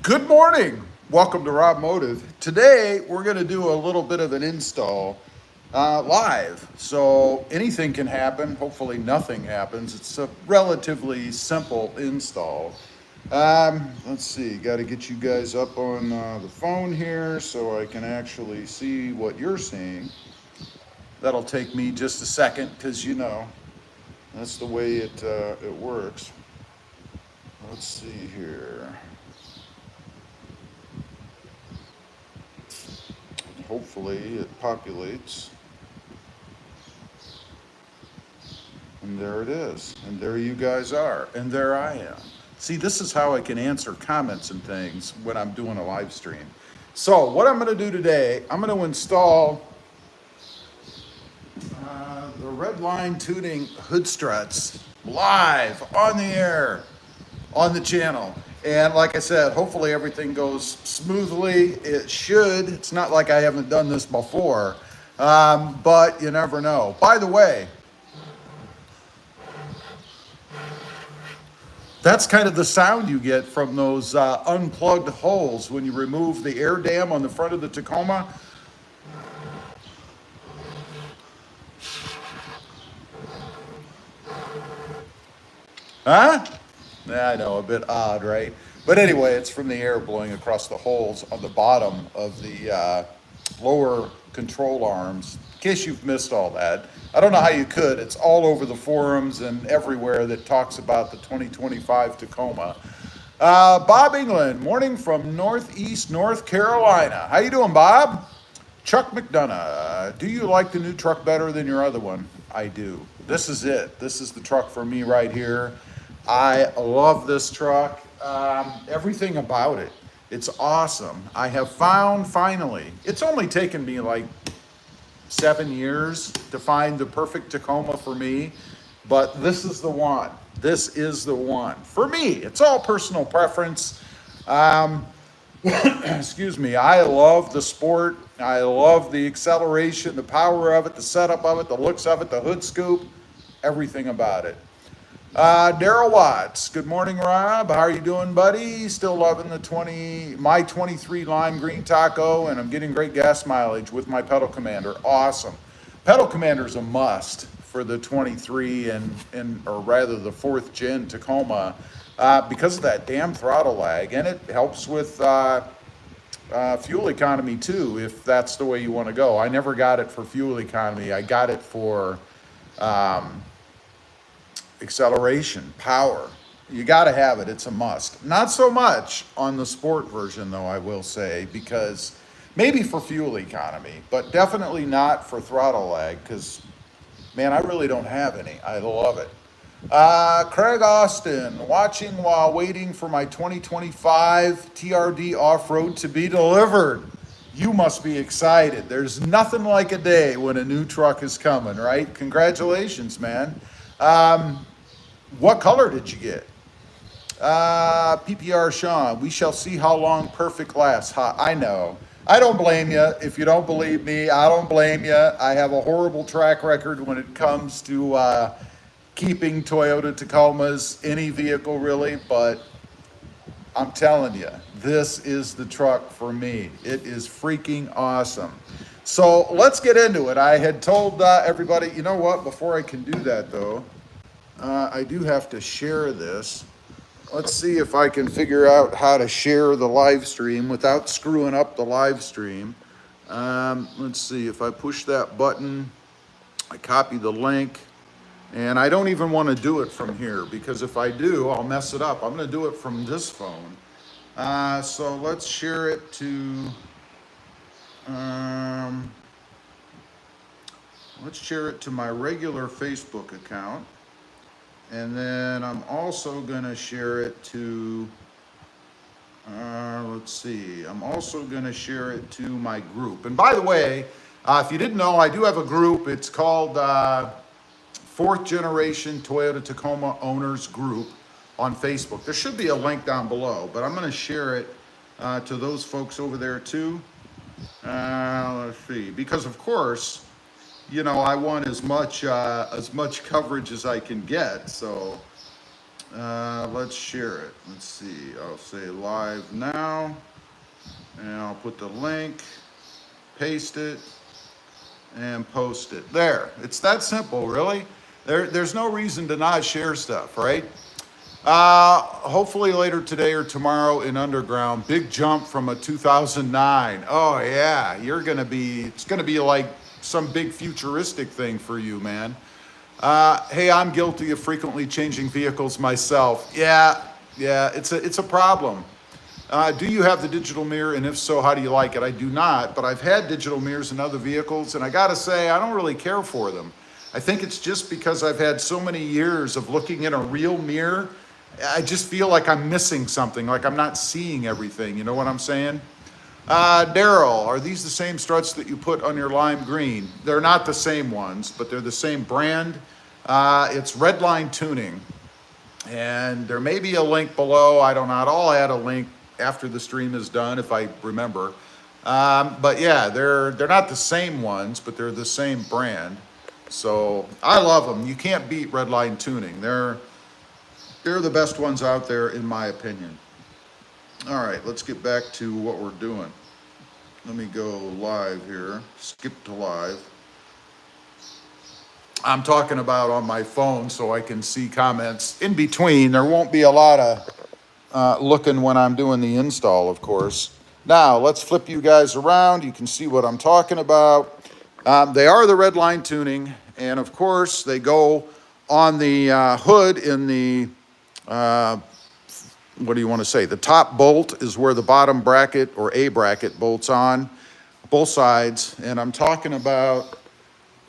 Good morning. Welcome to RobMotive. Today we're going to do a little bit of an install live. So anything can happen. Hopefully nothing happens. It's a relatively simple install. Let's see. Got to get you guys up on the phone here so I can actually see what you're seeing. That'll take me just a second because that's the way it works. Let's see here. Hopefully it populates. And there it is. And there you guys are. And there I am. See, this is how I can answer comments and things when I'm doing a live stream. So what I'm going to do today, I'm going to install the red line tuning hood struts live on the air on the channel. And like I said, hopefully everything goes smoothly. It should. It's not like I haven't done this before, but you never know. By the way, that's kind of the sound you get from those unplugged holes when you remove the air dam on the front of the Tacoma. Huh? I know, a bit odd, right? But anyway, it's from the air blowing across the holes on the bottom of the lower control arms. In case you've missed all that, I don't know how you could. It's all over the forums and everywhere that talks about the 2025 Tacoma. Bob England, morning from Northeast North Carolina. How you doing, Bob? Chuck McDonough, do you like the new truck better than your other one? I do. This is it. This is the truck for me right here. I love this truck. Everything about it. It's awesome. I have found finally, it's only taken me like 7 years to find the perfect Tacoma for me, but this is the one. This is the one. For me, it's all personal preference. Excuse me. I love the sport. I love the acceleration, the power of it, the setup of it, the looks of it, the hood scoop, everything about it. Daryl Watts, good morning, Rob. How are you doing, buddy? Still loving my 23 lime green taco, and I'm getting great gas mileage with my pedal commander. Awesome. Pedal commander is a must for the 23 or rather the 4th gen Tacoma because of that damn throttle lag, and it helps with fuel economy too, if that's the way you want to go. I never got it for fuel economy. I got it for acceleration, power. You got to have it. It's a must. Not so much on the sport version, though, I will say, because maybe for fuel economy, but definitely not for throttle lag, because, man, I really don't have any. I love it. Craig Austin, watching while waiting for my 2025 TRD off-road to be delivered. You must be excited. There's nothing like a day when a new truck is coming, right? Congratulations, man. What color did you get? PPR Sean, we shall see how long perfect lasts. I know. I don't blame you. If you don't believe me, I don't blame you. I have a horrible track record when it comes to keeping Toyota Tacomas, any vehicle really, but I'm telling you, this is the truck for me. It is freaking awesome. So let's get into it. I had told everybody, you know what, before I can do that though, I do have to share this. Let's see if I can figure out how to share the live stream without screwing up the live stream. Let's see if I push that button, I copy the link, and I don't even want to do it from here because if I do, I'll mess it up. I'm going to do it from this phone. So let's share it to, let's share it to my regular Facebook account. And then I'm also going to share it to, let's see, I'm also going to share it to my group. And by the way, if you didn't know, I do have a group. It's called 4th Generation Toyota Tacoma Owners Group on Facebook. There should be a link down below, but I'm going to share it to those folks over there too. Let's see, because of course, you know, I want as much coverage as I can get. So Let's share it. Let's see. I'll say live now, and I'll put the link, paste it, and post it. There. It's that simple, really. There's no reason to not share stuff, right? Hopefully later today or tomorrow in Underground, big jump from a 2009. Oh yeah, it's gonna be like some big futuristic thing for you, man. Hey, I'm guilty of frequently changing vehicles myself. Yeah, it's a problem. Do you have the digital mirror, and if so, how do you like it? I do not, but I've had digital mirrors in other vehicles, and I gotta say, I don't really care for them. I think it's just because I've had so many years of looking in a real mirror, I just feel like I'm missing something, like I'm not seeing everything. You know what I'm saying? Daryl, are these the same struts that you put on your lime green? They're not the same ones, but they're the same brand. It's Redline Tuning, and there may be a link below. I don't know. I'll add a link after the stream is done if I remember. But yeah, they're not the same ones, but they're the same brand. So I love them. You can't beat Redline Tuning. They're the best ones out there, in my opinion. All right, let's get back to what we're doing. Let me go live here. Skip to live. I'm talking about on my phone so I can see comments in between. There won't be a lot of looking when I'm doing the install, of course. Now, let's flip you guys around. You can see what I'm talking about. They are the Redline Tuning, and of course, they go on the hood in the what do you want to say? The top bolt is where the bottom bracket or A bracket bolts on, both sides. And I'm talking about,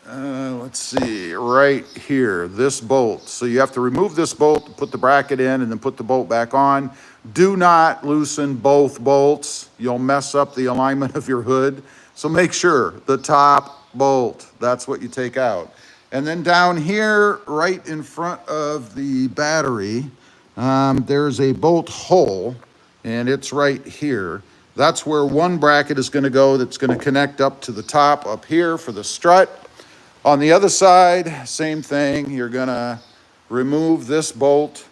let's see, right here, this bolt. So you have to remove this bolt to put the bracket in and then put the bolt back on. Do not loosen both bolts. You'll mess up the alignment of your hood. So make sure the top bolt, that's what you take out. And then down here, right in front of the battery, there's a bolt hole, and it's right here. That's where one bracket is going to go that's going to connect up to the top up here for the strut. On the other side, same thing. You're going to remove this bolt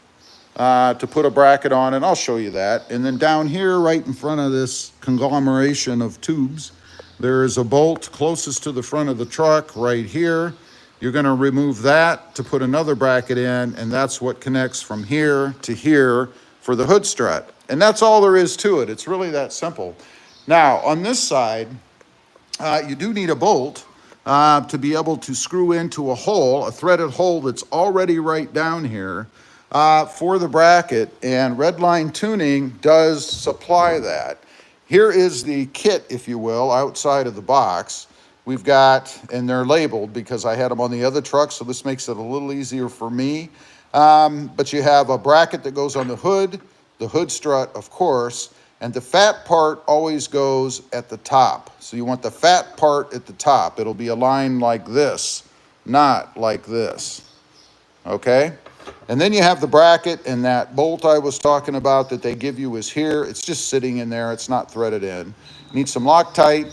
to put a bracket on, and I'll show you that. And then down here, right in front of this conglomeration of tubes, there is a bolt closest to the front of the truck right here. You're going to remove that to put another bracket in, and that's what connects from here to here for the hood strut. And that's all there is to it. It's really that simple. Now, on this side, you do need a bolt to be able to screw into a hole, a threaded hole that's already right down here for the bracket, and Redline Tuning does supply that. Here is the kit, if you will, outside of the box. We've got, and they're labeled because I had them on the other truck, so this makes it a little easier for me. But you have a bracket that goes on the hood strut, of course, and the fat part always goes at the top. So you want the fat part at the top. It'll be aligned like this, not like this, okay? And then you have the bracket, and that bolt I was talking about that they give you is here. It's just sitting in there. It's not threaded in. Need some Loctite.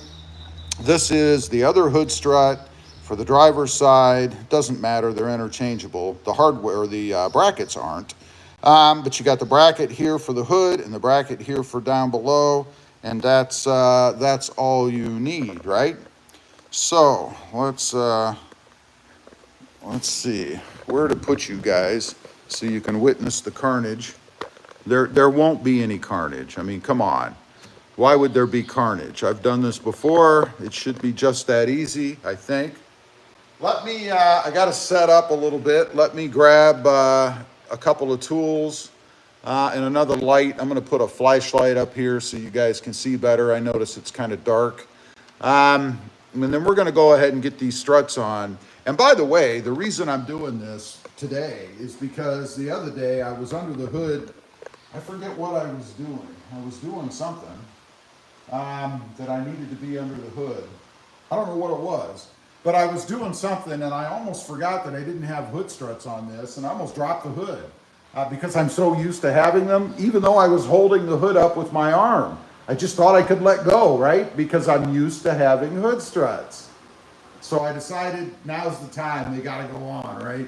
This is the other hood strut for the driver's side. Doesn't matter, they're interchangeable. The hardware, the brackets aren't. But you got the bracket here for the hood and the bracket here for down below, and that's all you need, right? So let's see where to put you guys so you can witness the carnage. There won't be any carnage. I mean, come on. Why would there be carnage? I've done this before. It should be just that easy, I think. Let me, I got to set up a little bit. Let me grab a couple of tools and another light. I'm going to put a flashlight up here so you guys can see better. I notice it's kind of dark. And then we're going to go ahead and get these struts on. And by the way, the reason I'm doing this today is because the other day I was under the hood. I forget what I was doing. I was doing something that I needed to be under the hood. I don't know what it was, but I was doing something and I almost forgot that I didn't have hood struts on this, and I almost dropped the hood because I'm so used to having them, even though I was holding the hood up with my arm. I just thought I could let go, right? Because I'm used to having hood struts. So I decided now's the time, they gotta go on, right?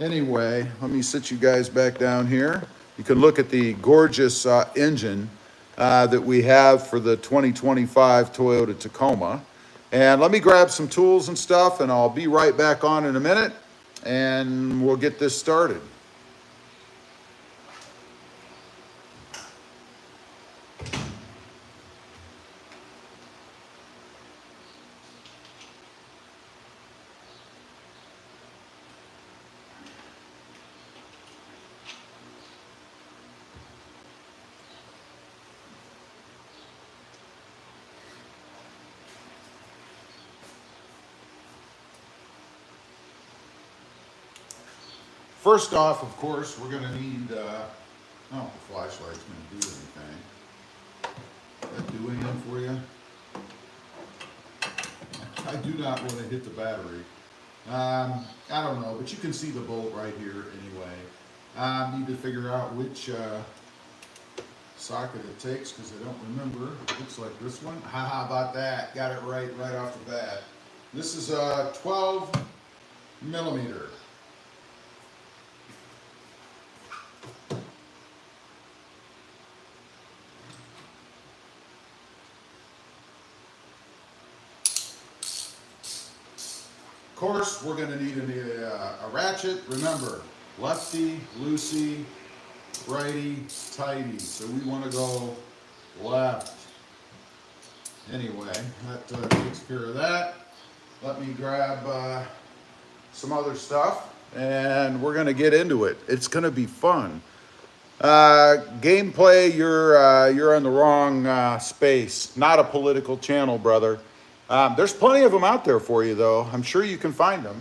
Anyway, let me sit you guys back down here. You can look at the gorgeous engine that we have for the 2025 Toyota Tacoma. And let me grab some tools and stuff, and I'll be right back on in a minute, and we'll get this started. First off, of course, we're gonna need, oh, the flashlight's gonna do anything. Does that do anything for you? I do not want to hit the battery. I don't know, but you can see the bolt right here anyway. Need to figure out which socket it takes because I don't remember. It looks like this one. Haha, about that. Got it right off the bat. This is a 12 millimeter. Of course, we're going to need a ratchet. Remember, lefty, loosey, righty, tighty. So we want to go left. Anyway, that takes care of that. Let me grab some other stuff, and we're going to get into it. It's going to be fun. Gameplay, you're in the wrong space. Not a political channel, brother. There's plenty of them out there for you, though. I'm sure you can find them.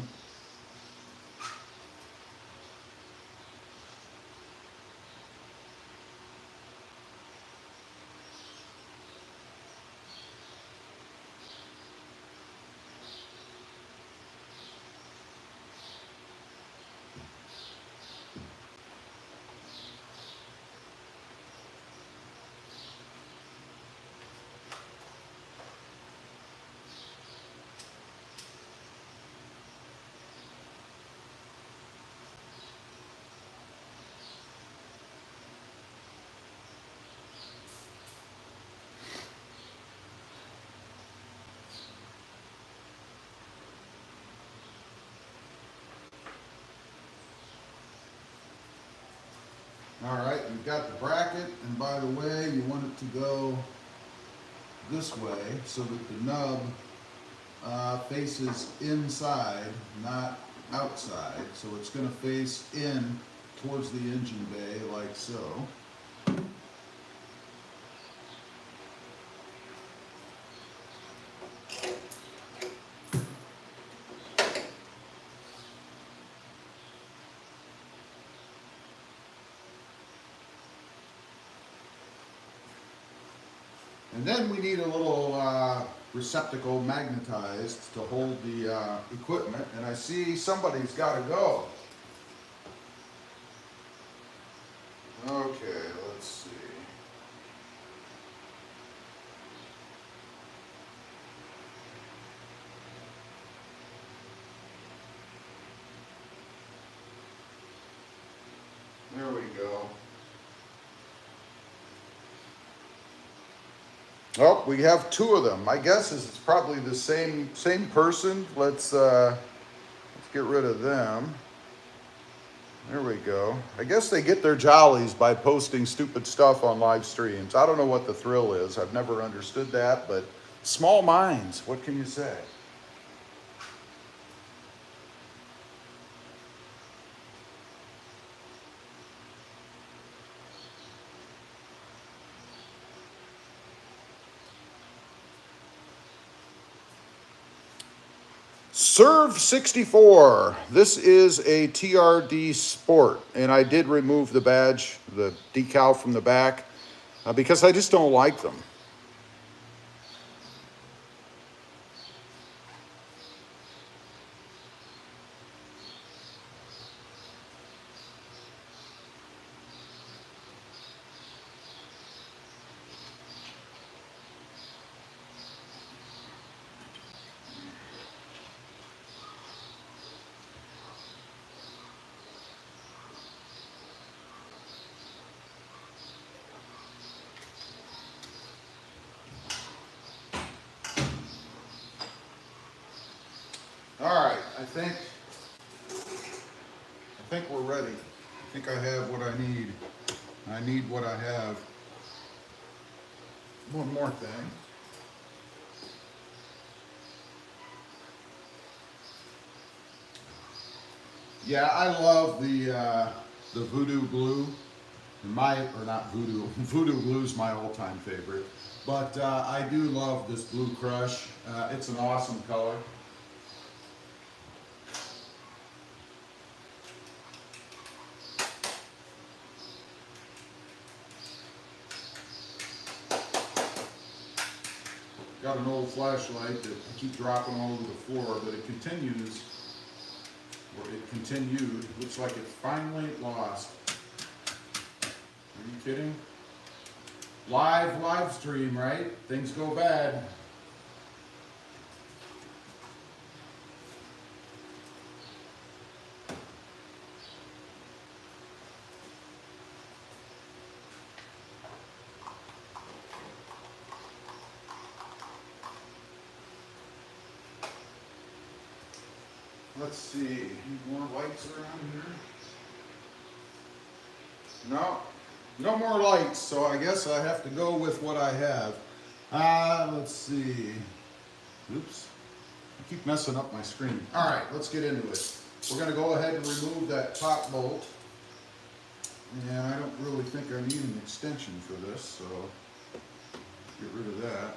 All right, you've got the bracket, and by the way, you want it to go this way so that the nub faces inside, not outside. So it's going to face in towards the engine bay like so. And then we need a little receptacle magnetized to hold the equipment. And I see somebody's got to go. Okay, let's see. There we go. Oh, we have two of them. My guess is it's probably the same person. Let's get rid of them. There we go. I guess they get their jollies by posting stupid stuff on live streams. I don't know what the thrill is. I've never understood that, but small minds, what can you say? Serve 64. This is a TRD Sport, and I did remove the badge, the decal from the back, because I just don't like them. I think we're ready. I think I have what I need. I need what I have. One more thing. Yeah, I love the Voodoo glue. Or not Voodoo. Voodoo glue's my all-time favorite. But I do love this Blue Crush. It's an awesome color. Got an old flashlight that I keep dropping all over the floor, but it continues, or it continued. Looks like it's finally lost. Are you kidding? Live stream, right? Things go bad. Let's see, any more lights around here? No, no more lights, so I guess I have to go with what I have. Let's see. Oops, I keep messing up my screen. All right, let's get into it. We're gonna go ahead and remove that top bolt. And I don't really think I need an extension for this, so get rid of that.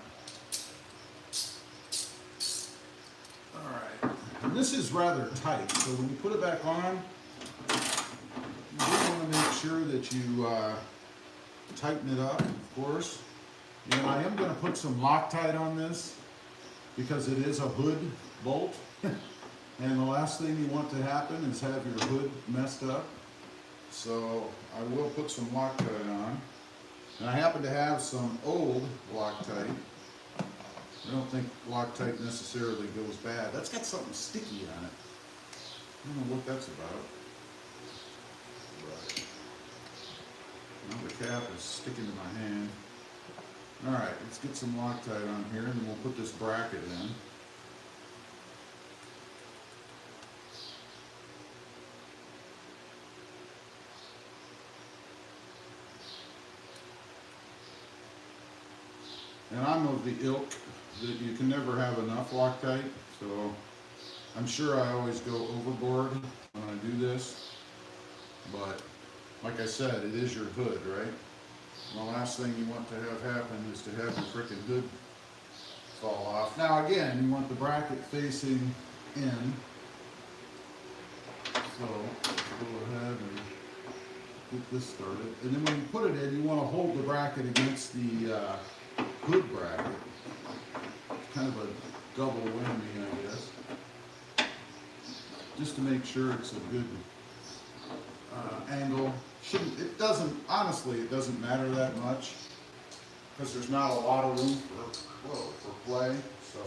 All right. And this is rather tight, so when you put it back on, you do want to make sure that you tighten it up, of course. And I am going to put some Loctite on this because it is a hood bolt. And the last thing you want to happen is have your hood messed up. So I will put some Loctite on. And I happen to have some old Loctite. I don't think Loctite necessarily goes bad. That's got something sticky on it. I don't know what that's about. Right. Now the cap is sticking to my hand. Alright, let's get some Loctite on here and then we'll put this bracket in. And I'm of the ilk that you can never have enough Loctite, so I'm sure I always go overboard when I do this, but like I said, it is your hood, right? And the last thing you want to have happen is to have your frickin' hood fall off. Now again, you want the bracket facing in, so let's go ahead and get this started. And then when you put it in, you want to hold the bracket against the hood bracket. Kind of a double whammy, I guess. Just to make sure it's a good angle. Honestly, it doesn't matter that much because there's not a lot of room for play, so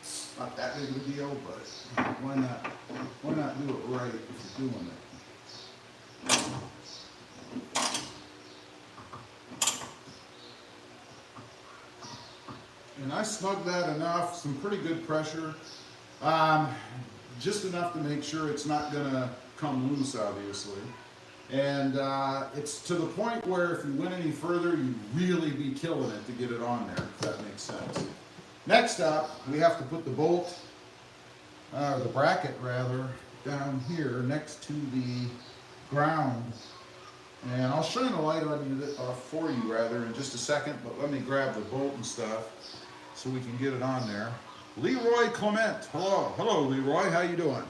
it's not that big of a deal, but why not do it right if you're doing it? And I snugged that enough, some pretty good pressure, just enough to make sure it's not going to come loose, obviously. And it's to the point where if you went any further, you'd really be killing it to get it on there, if that makes sense. Next up, we have to put the bolt, or the bracket rather, down here next to the ground. And I'll shine a light on you for you rather in just a second, but let me grab the bolt and stuff so we can get it on there. Leroy Clement, hello. Hello Leroy, how you doing?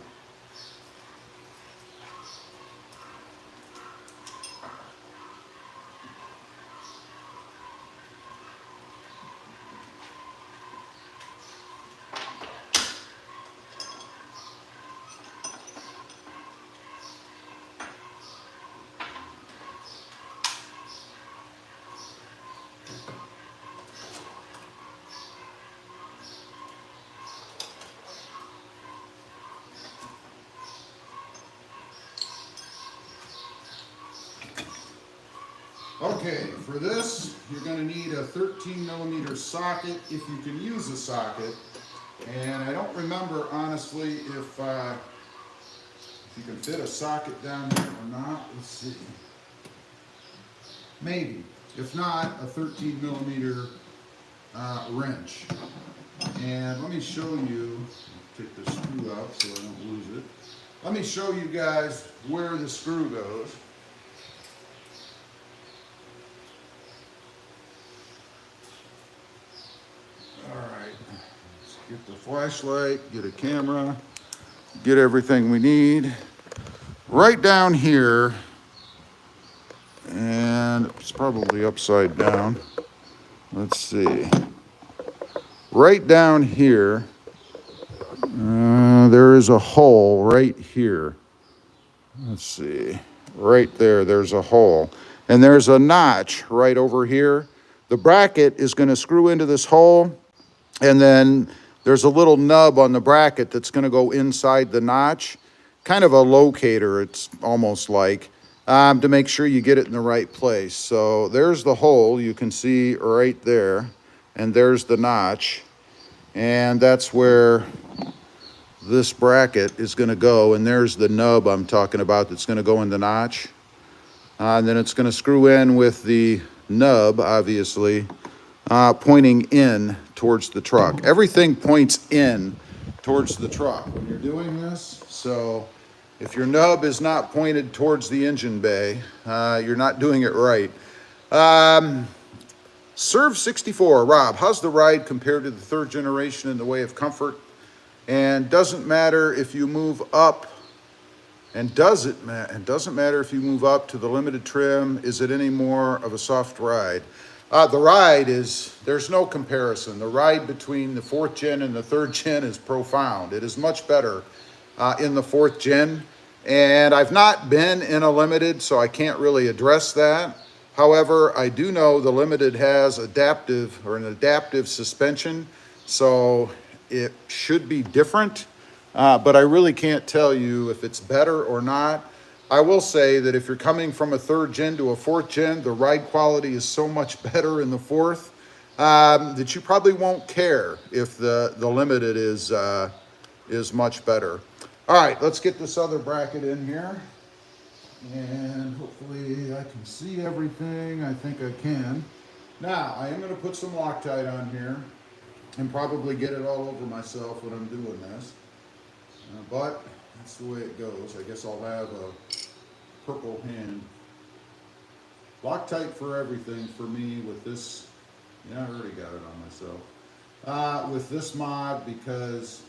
Okay, for this, you're going to need a 13mm socket, if you can use a socket, And I don't remember, honestly, if you can fit a socket down here or not. Let's see. Maybe. If not, a 13 millimeter wrench. And let me show you, take the screw out so I don't lose it. Let me show you guys where the screw goes. All right, let's get the flashlight, get a camera, get everything we need. Right down here, and it's probably upside down. Let's see. Right down here, there is a hole right here. Let's see. Right there, there's a hole. And there's a notch right over here. The bracket is going to screw into this hole, and then there's a little nub on the bracket that's going to go inside the notch. Kind of a locator, it's almost like, to make sure you get it in the right place. So there's the hole you can see right there, and there's the notch. And that's where this bracket is going to go, and there's the nub I'm talking about that's going to go in the notch. And then it's going to screw in with the nub, obviously, pointing in towards the truck. Everything points in towards the truck when you're doing this. So if your nub is not pointed towards the engine bay, you're not doing it right. Serve 64, Rob, how's the ride compared to the third generation in the way of comfort? And doesn't matter if you move up, and doesn't matter if you move up to the limited trim, is it any more of a soft ride? The ride is, there's no comparison. The ride between the fourth gen and the third gen is profound. It is much better in the fourth gen. And I've not been in a limited, so I can't really address that. However, I do know the limited has an adaptive suspension, so it should be different, but I really can't tell you if it's better or not. I will say that if you're coming from a third gen to a fourth gen, the ride quality is so much better in the fourth that you probably won't care if the limited is much better. All right, let's get this other bracket in here. And hopefully I can see everything. I think I can. Now, I am going to put some Loctite on here and probably get it all over myself when I'm doing this. But that's the way it goes. I guess I'll have a purple hand. Loctite for everything for me with this. Yeah, I already got it on myself. With this mod, because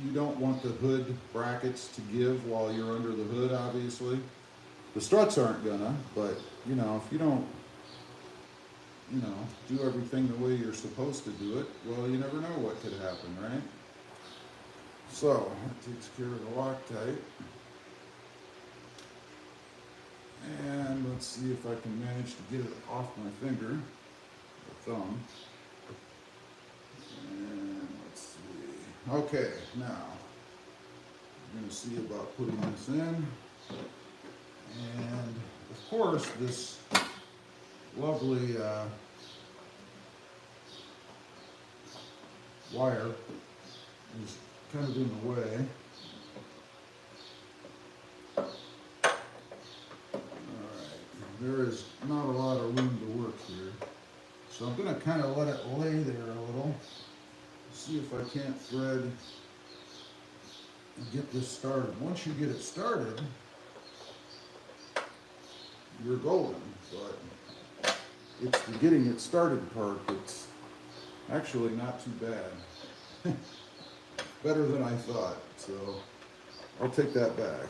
you don't want the hood brackets to give while you're under the hood, obviously. The struts aren't gonna, but if you don't, do everything the way you're supposed to do it, well, you never know what could happen, right? So, that takes care of the Loctite. And let's see if I can manage to get it off my finger, or thumb. And let's see. Okay, now, I'm going to see about putting this in. And, of course, this lovely wire is kind of in the way. Alright, there is not a lot of room to work here. So I'm going to kind of let it lay there a little. See if I can't thread and get this started. Once you get it started, you're golden, but it's the getting it started part that's actually not too bad. Better than I thought, so I'll take that back.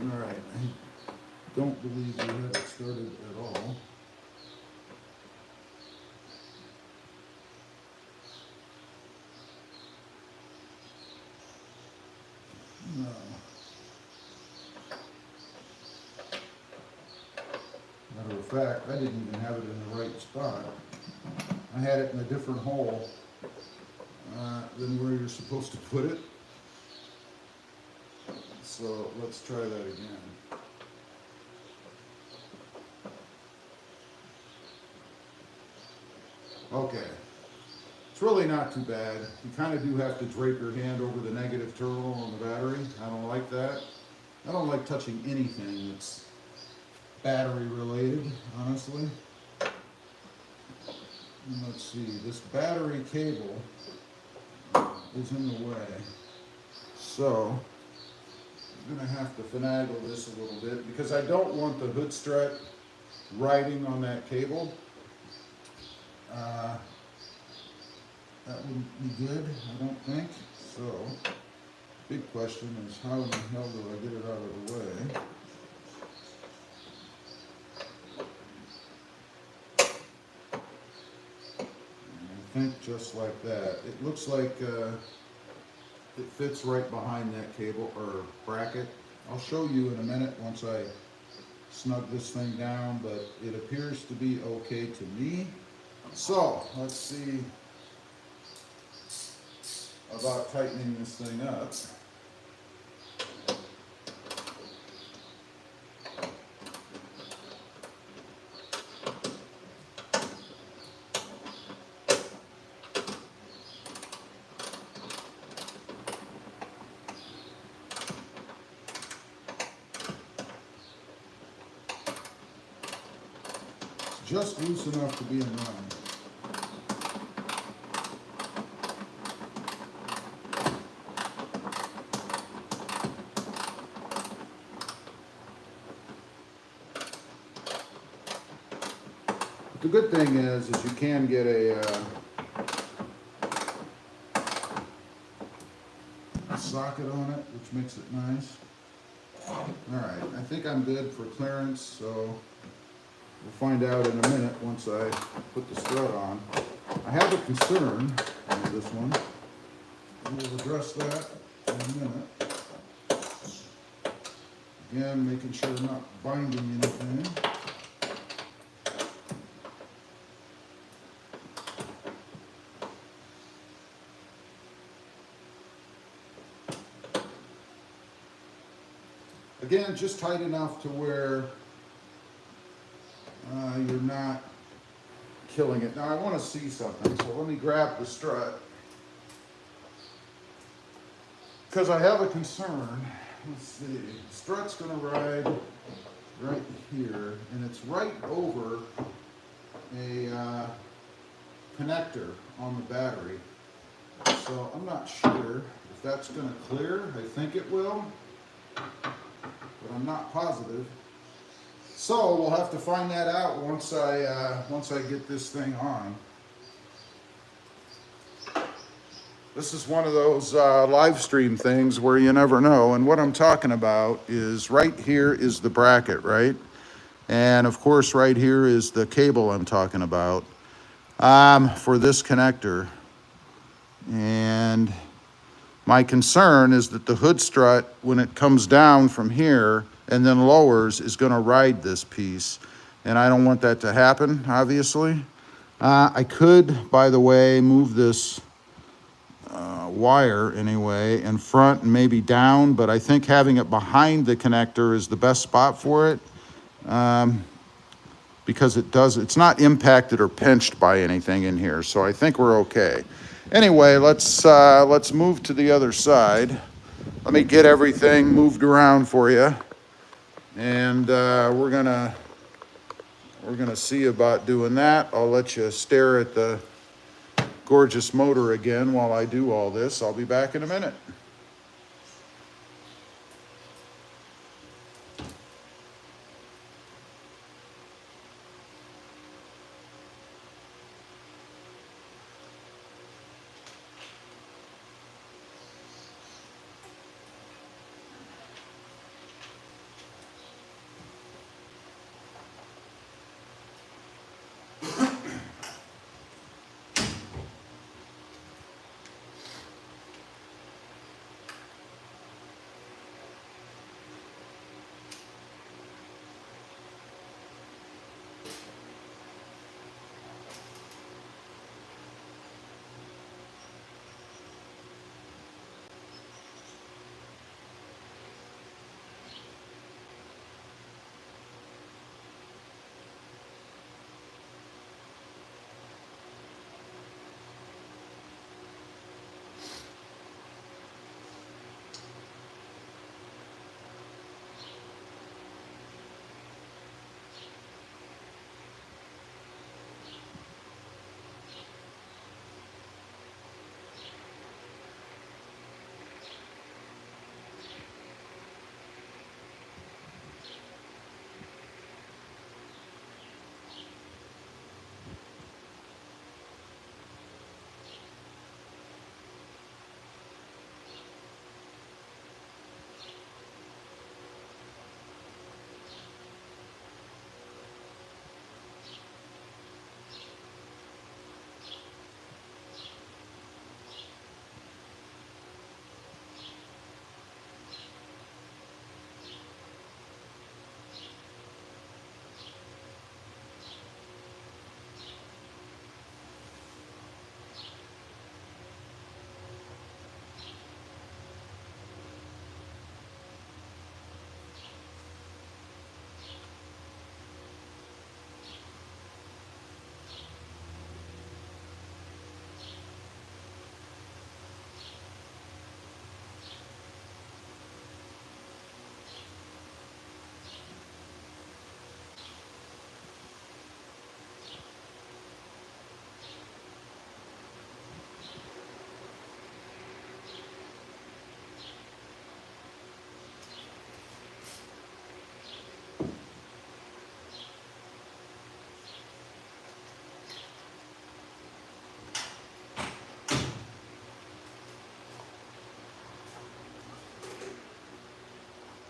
All right, I don't believe we have it started at all. No. Matter of fact, I didn't even have it in the right spot. I had it in a different hole than where you're supposed to put it. So let's try that again. Okay. It's really not too bad. You kind of do have to drape your hand over the negative terminal on the battery. I don't like that. I don't like touching anything that's battery related, honestly. And let's see, this battery cable is in the way. So, I'm gonna have to finagle this a little bit because I don't want the hood strut riding on that cable. That wouldn't be good, I don't think. So, big question is how in the hell do I get it out of the way? I think just like that. It looks like it fits right behind that cable or bracket. I'll show you in a minute once I snug this thing down, but it appears to be okay to me. So, let's see about tightening this thing up. It's just loose enough to be in line. The good thing is you can get a socket on it, which makes it nice. Alright, I think I'm good for clearance, so we'll find out in a minute once I put the strut on. I have a concern with this one. We'll address that in a minute. Again, making sure I'm not binding anything. Again, just tight enough to where you're not killing it. Now I want to see something, so let me grab the strut. Because I have a concern. Let's see, the strut's going to ride right here, and it's right over a connector on the battery. So I'm not sure if that's going to clear. I think it will, but I'm not positive. So we'll have to find that out once I get this thing on. This is one of those live stream things where you never know. And what I'm talking about is right here is the bracket, right? And of course right here is the cable I'm talking about for this connector. And my concern is that the hood strut, when it comes down from here and then lowers, is going to ride this piece. And I don't want that to happen, obviously. I could, by the way, move this wire anyway in front and maybe down, but I think having it behind the connector is the best spot for it because it's not impacted or pinched by anything in here, so I think we're okay. Anyway, let's move to the other side. Let me get everything moved around for you, and we're gonna see about doing that. I'll let you stare at the gorgeous motor again while I do all this. I'll be back in a minute.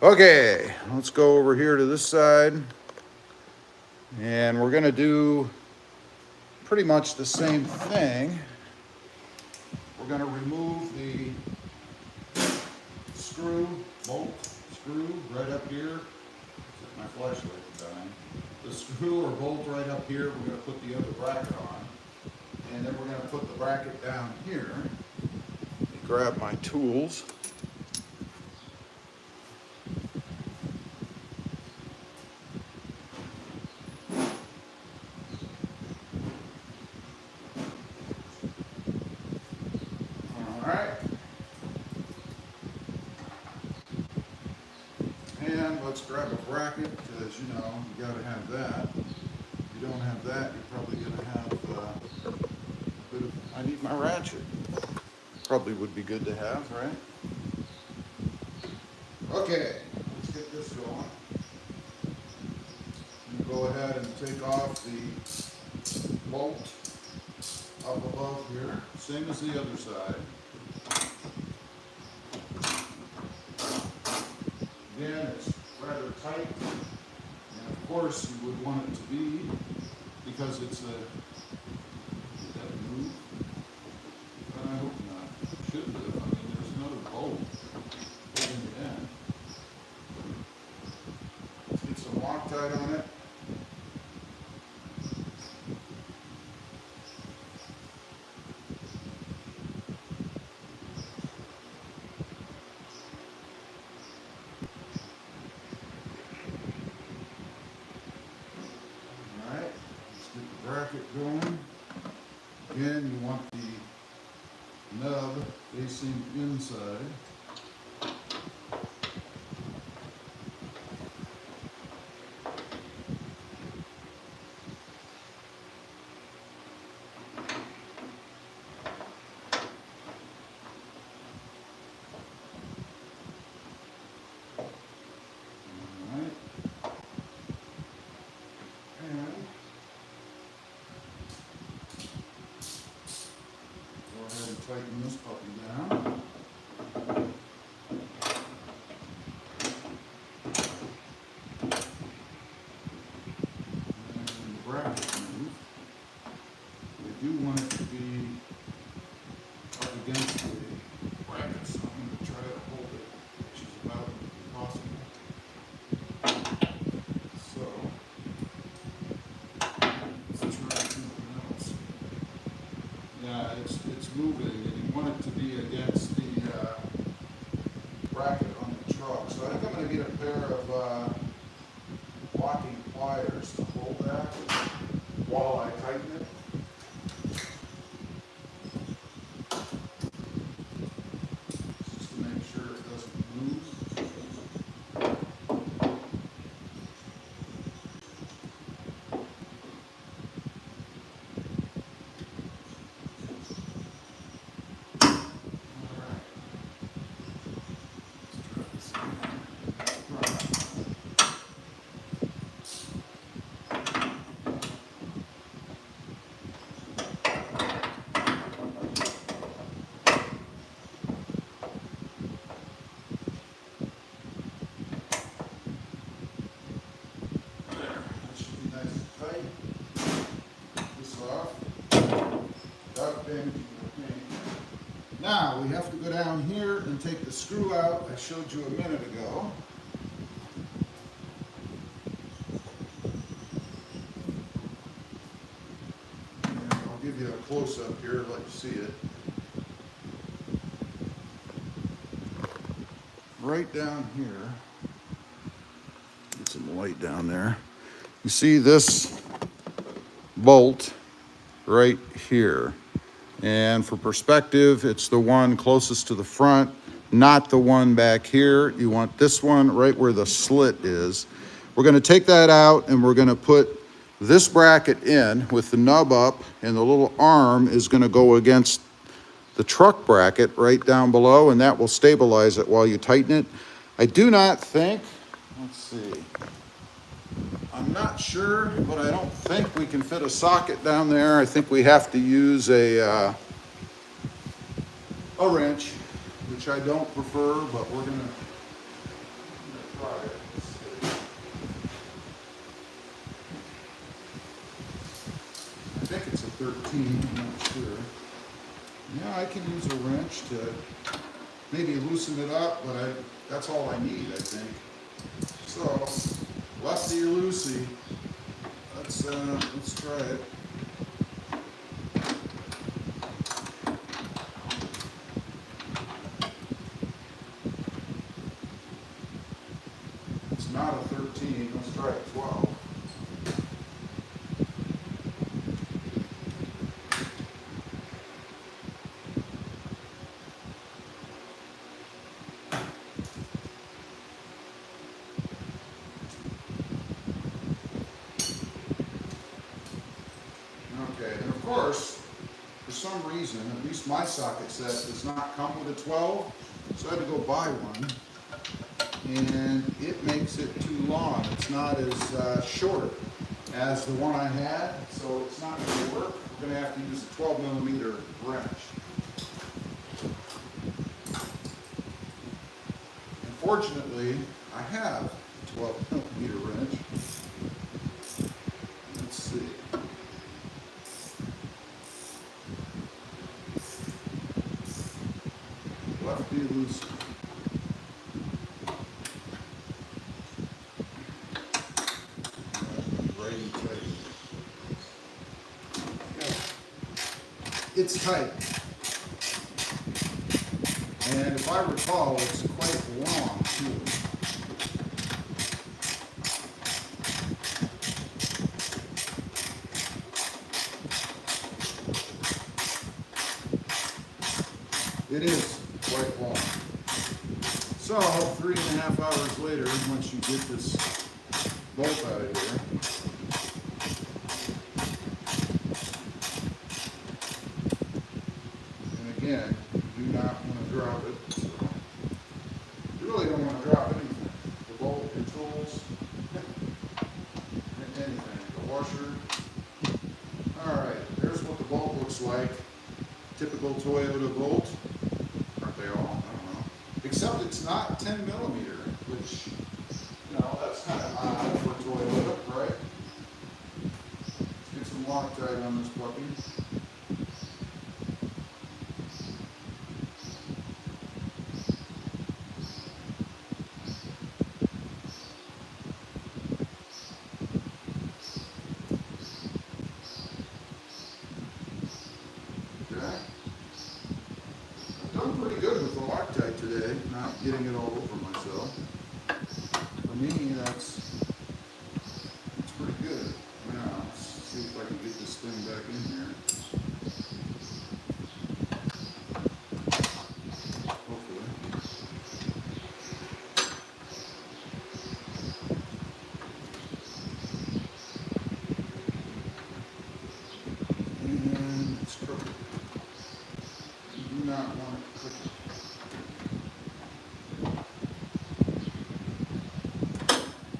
Okay, let's go over here to this side. And we're gonna do pretty much the same thing. We're gonna remove the bolt screw right up here. My flashlight is dying. The screw or bolt right up here, we're gonna put the other bracket on. And then we're gonna put the bracket down here. Let me grab my tools. All right. And let's grab a bracket, because you know, you gotta have that. If you don't have that, you're probably gonna have a bit of, I need my ratchet. Probably would be good to have, right? Okay, let's get this going. You go ahead and take off the bolt up above here, same as the other side. Again, it's rather tight, and of course you would want it to be, because it's a, did that move? I hope not. Shouldn't have. I mean, there's another bolt holding it in. Let's get some Loctite on it. Alright, let's get the bracket going. Again, you want the nub facing inside. Alright. And go ahead and tighten this puppy down. And the bracket move. I do want it to be up against the bracket, so I'm going to try to hold it, which is about impossible. So, let's try something else. Yeah, it's moving, and you want it to be against the bracket on the truck. So I think I'm going to get a pair of locking pliers to hold that while I tighten it. Just to make sure it doesn't move. Now, we have to go down here and take the screw out I showed you a minute ago. And I'll give you a close-up here, let you see it. Right down here, get some light down there. You see this bolt right here. And for perspective, it's the one closest to the front, not the one back here. You want this one right where the slit is. We're going to take that out and we're going to put this bracket in with the nub up, and the little arm is going to go against the truck bracket right down below, and that will stabilize it while you tighten it. I do not think, let's see, I'm not sure, but I don't think we can fit a socket down there. I think we have to use a wrench, which I don't prefer, but we're gonna 13, I'm not sure. Yeah, I can use a wrench to maybe loosen it up, but that's all I need, I think. So, lefty or loosey, let's try it. It's not a 13, let's try a 12. Okay, and of course, for some reason, at least my socket set does not come with a 12, so I had to go buy one, and it makes it too long. It's not as short as the one I had, so it's not going to work. We're going to have to use a 12 millimeter wrench. Unfortunately, I have a 12 millimeter wrench. Let's see. Lefty loose. Righty tight. It's tight. And if I recall, it's quite long too. It is quite long. So 3.5 hours later, once you get this bolt out of here, and again, you do not want to drop it. So you really don't want to drop anything. The bolt, your tools, anything. The washer. Alright, there's what the bolt looks like. Typical Toyota bolt. Aren't they all? I don't know. Except it's not 10 millimeter, which, you know, that's kind of odd for Toyota, right? Let's get some Loctite on this puppy. I'm pretty good with the Loctite today, not getting it all over myself. For me, that's pretty good. Now, let's see if I can get this thing back in here. Hopefully. And it's crooked. You do not want it crooked.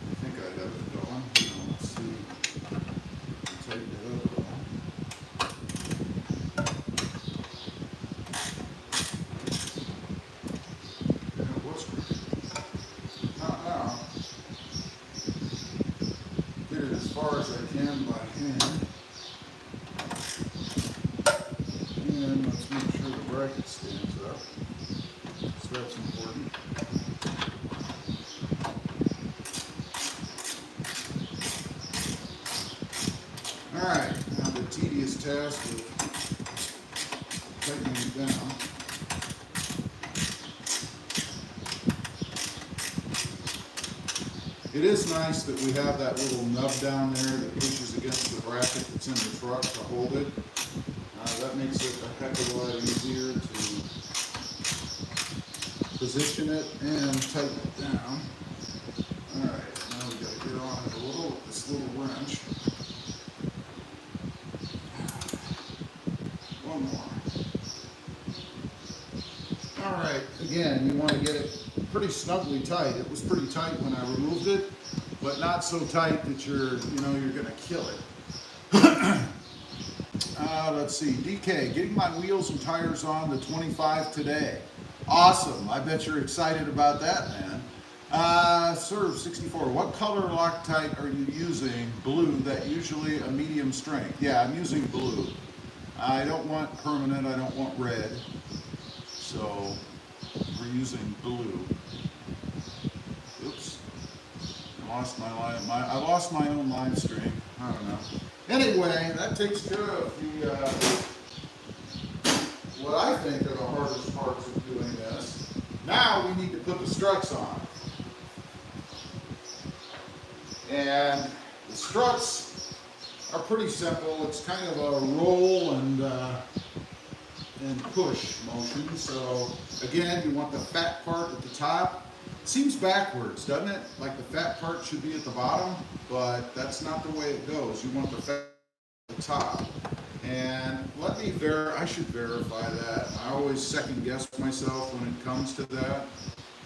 I think I have it going. Let's see. Tighten it up a little. And it was crooked. Not now. Get it as far as I can by hand. And let's make sure the bracket stands up. So that's important. Alright, now the tedious task of tightening it down. It is nice that we have that little nub down there that pushes against the bracket that's in the truck to hold it. That makes it a heck of a lot easier to position it and tighten it down. Alright, now we got to get on it a little with this little wrench. One more. Alright, again, you want to get it pretty snugly tight. It was pretty tight when I removed it, but not so tight that you're going to kill it. Let's see, DK, getting my wheels and tires on the 25 today. Awesome. I bet you're excited about that, man. Serve 64. What color Loctite are you using? Blue. That usually a medium strength. Yeah, I'm using blue. I don't want permanent, I don't want red, so we're using blue. Oops, I lost I lost my own live stream. I don't know. Anyway, that takes care of the what I think are the hardest parts of doing this. Now we need to put the struts on, and the struts are pretty simple. It's kind of a roll and push motion. So again, you want the fat part at the top. Seems backwards, doesn't it? Like the fat part should be at the bottom, but that's not the way it goes. You want the fat at the top. And I should verify that. I always second guess myself when it comes to that.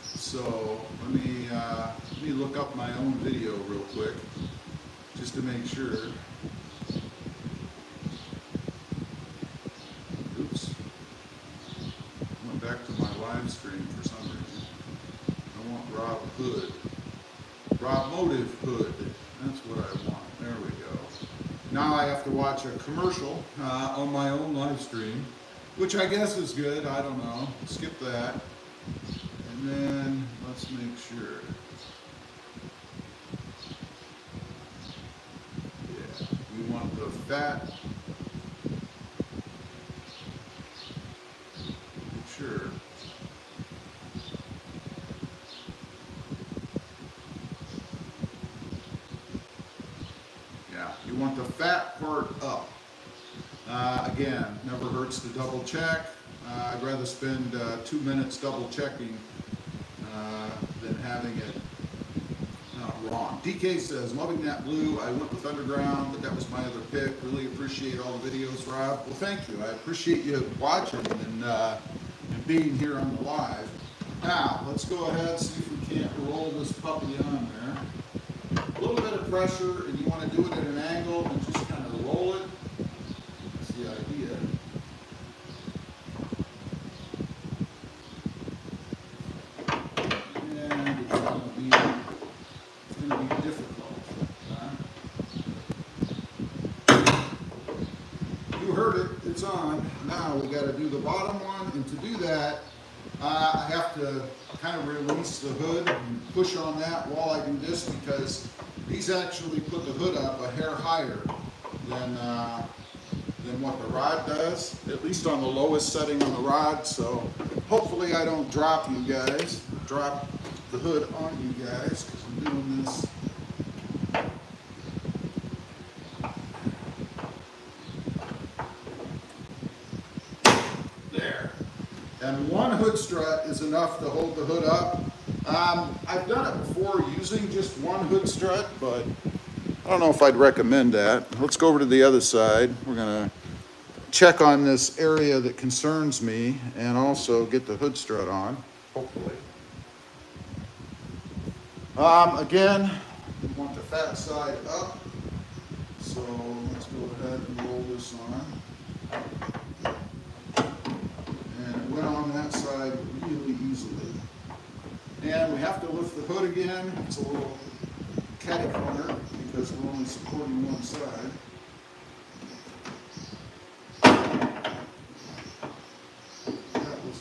So let me look up my own video real quick, just to make sure. Oops. I went back to my live stream for some reason. I want RobMotive hood. That's what I want. There we go. Now I have to watch a commercial on my own live stream, which I guess is good. I don't know. Skip that. And then let's make sure. Yeah, we want the fat. Sure. Yeah, you want the fat part up. Again, never hurts to double check. I'd rather spend 2 minutes double checking than having it wrong. DK says, loving that blue. I went with underground, but that was my other pick. Really appreciate all the videos, Rob. Well, thank you. I appreciate you watching and being here on the live. Now, let's go ahead and see if we can't roll this puppy on there. A little bit of pressure, and you want to do it at an angle and just kind of roll it. That's the idea. And it's going to be difficult. You heard it, it's on. Now we got to do the bottom one, and to do that, I have to kind of release the hood and push on that while I do this, because these actually put the hood up a hair higher than what the rod does, at least on the lowest setting on the rod. So hopefully I don't drop the hood on you guys, because I'm doing this. There. And one hood strut is enough to hold the hood up. I've done it before using just one hood strut, but I don't know if I'd recommend that. Let's go over to the other side. We're gonna check on this area that concerns me and also get the hood strut on, hopefully. Again, we want the fat side up. So let's go ahead and roll this on. And it went on that side really easily. And we have to lift the hood again. It's a little catty corner because we're only supporting one side. That was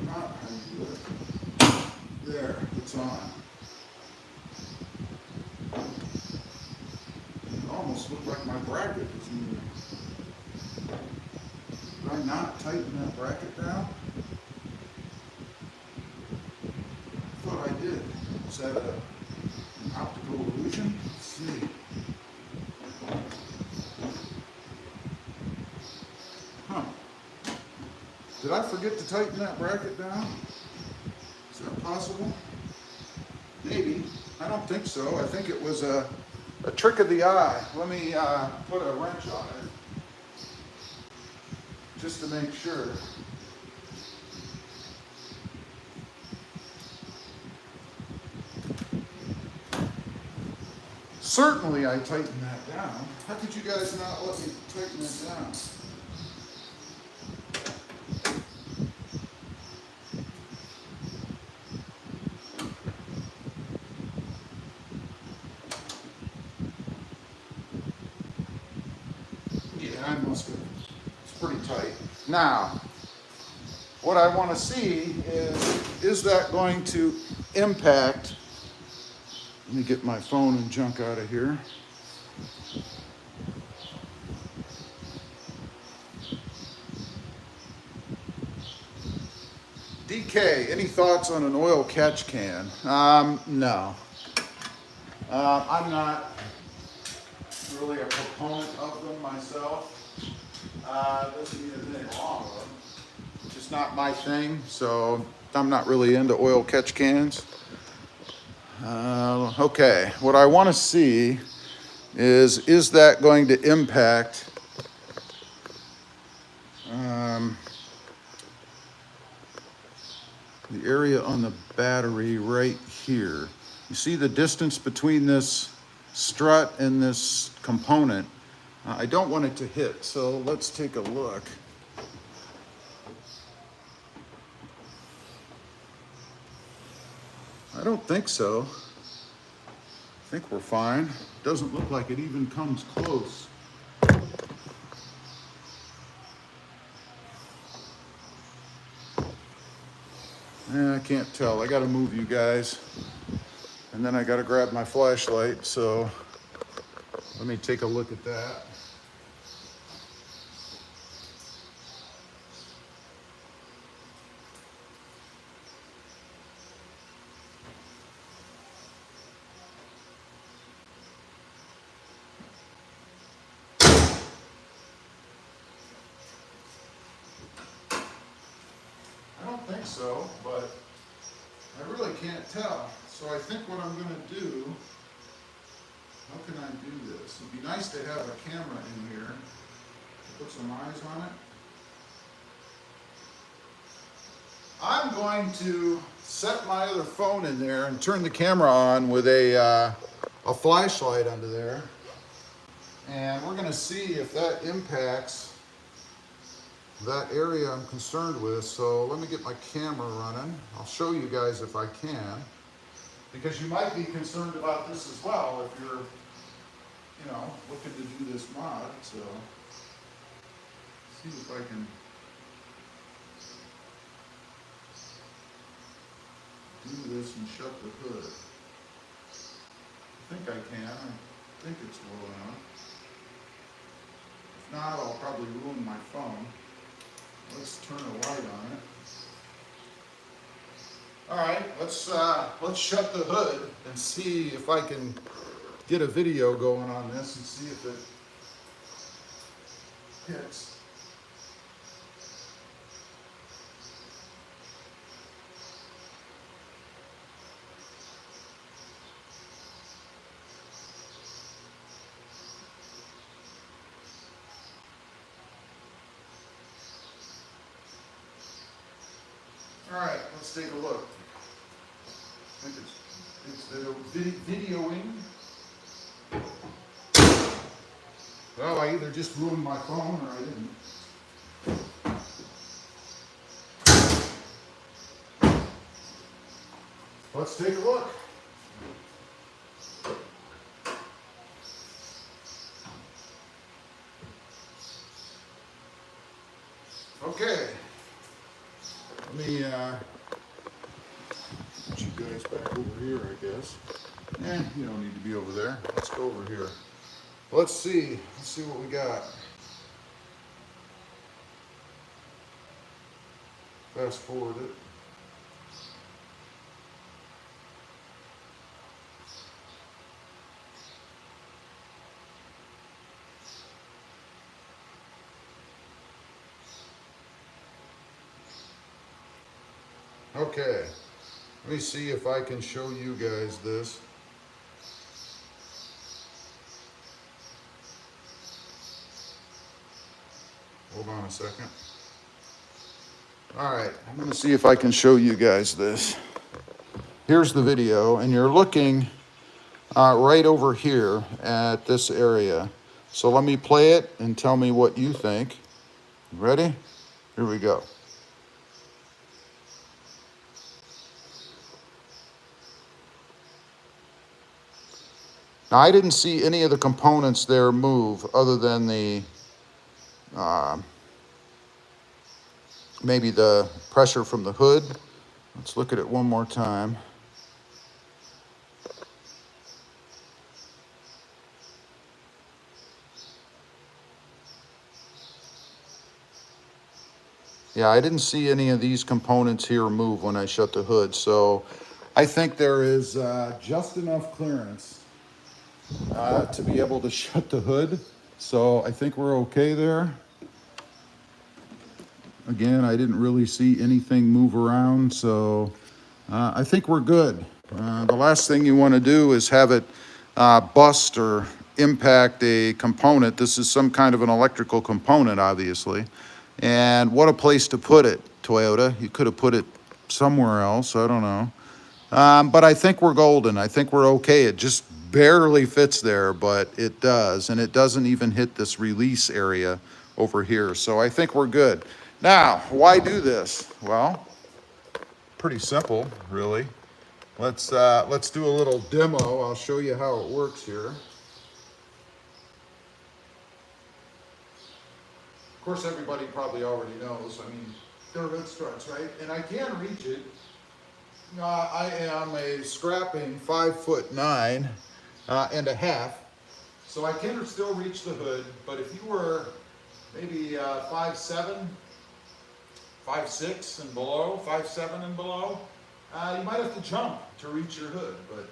not how you do it. There, it's on. It almost looked like my bracket was moving. Did I not tighten that bracket down? I thought I did. Is that an optical illusion? Let's see. Huh. Did I forget to tighten that bracket down? Is that possible? Maybe. I don't think so. I think it was a trick of the eye. Let me put a wrench on it, just to make sure. Certainly I tightened that down. How could you guys not let me tighten it down? Yeah, I must have pretty tight. Now, what I want to see is that going to impact, let me get my phone and junk out of here. DK, any thoughts on an oil catch can? No. I'm not really a proponent of them myself. Doesn't mean there's anything wrong with them. It's just not my thing, so I'm not really into oil catch cans. Okay, what I want to see is that going to impact the area on the battery right here. You see the distance between this strut and this component? I don't want it to hit, so let's take a look. I don't think so. I think we're fine. Doesn't look like it even comes close. I can't tell. I gotta move you guys. And then I gotta grab my flashlight, so let me take a look at that. I don't think so, but I really can't tell. So I think what I'm gonna do, how can I do this? It'd be nice to have a camera in here to put some eyes on it. I'm going to set my other phone in there and turn the camera on with a flashlight under there. And we're gonna see if that impacts that area I'm concerned with. So let me get my camera running. I'll show you guys if I can, because you might be concerned about this as well if you're, looking to do this mod. So see if I can do this and shut the hood. I think I can. I think it's low enough. If not, I'll probably ruin my phone. Let's turn a light on it. All right, let's shut the hood and see if I can get a video going on this and see if it hits. All right, let's take a look. I think it's the videoing. Well, I either just ruined my phone or I didn't. Let's take a look. Okay. Let me put you guys back over here, I guess. You don't need to be over there. Let's go over here. Let's see what we got. Fast forward it. Okay, let me see if I can show you guys this. Hold on a second. All right, I'm gonna see if I can show you guys this. Here's the video, and you're looking right over here at this area. So let me play it and tell me what you think. Ready? Here we go. Now, I didn't see any of the components there move other than the maybe the pressure from the hood. Let's look at it one more time. Yeah, I didn't see any of these components here move when I shut the hood, so I think there is just enough clearance to be able to shut the hood. So I think we're okay there. Again, I didn't really see anything move around, so I think we're good. The last thing you want to do is have it bust or impact a component. This is some kind of an electrical component, obviously. And what a place to put it, Toyota. You could have put it somewhere else, I don't know. But I think we're golden. I think we're okay. It just barely fits there, but it does. And it doesn't even hit this release area over here. So I think we're good. Now, why do this? Well, pretty simple, really. Let's do a little demo. I'll show you how it works here. Of course, everybody probably already knows. I mean, they're hood struts, right? And I can reach it. I am a scrapping 5'9" and a half, so I can still reach the hood. But if you were maybe 5'7", 5'6" and below, 5'7" and below, you might have to jump to reach your hood. But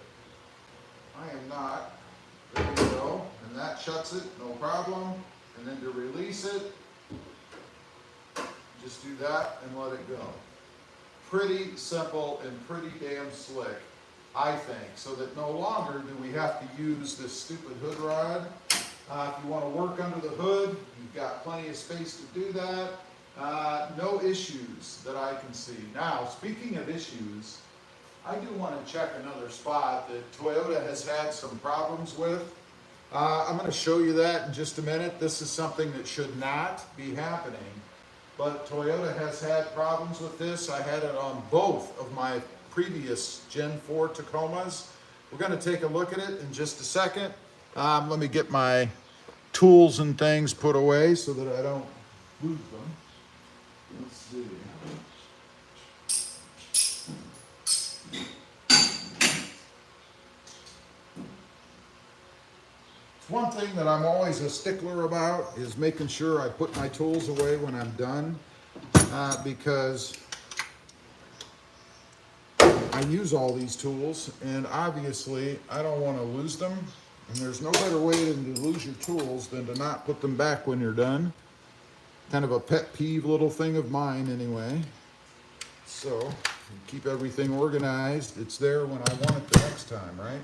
I am not. There we go, and that shuts it, no problem. And then to release it, just do that and let it go. Pretty simple and pretty damn slick, I think, so that no longer do we have to use this stupid hood rod. If you want to work under the hood, you've got plenty of space to do that. No issues that I can see. Now, speaking of issues, I do want to check another spot that Toyota has had some problems with. I'm going to show you that in just a minute. This is something that should not be happening. But Toyota has had problems with this. I had it on both of my previous Gen 4 Tacomas. We're going to take a look at it in just a second. Let me get my tools and things put away so that I don't lose them. Let's see. One thing that I'm always a stickler about is making sure I put my tools away when I'm done, because I use all these tools and obviously I don't want to lose them, and there's no better way than to lose your tools than to not put them back when you're done. Kind of a pet peeve little thing of mine anyway. So keep everything organized. It's there when I want it the next time, right?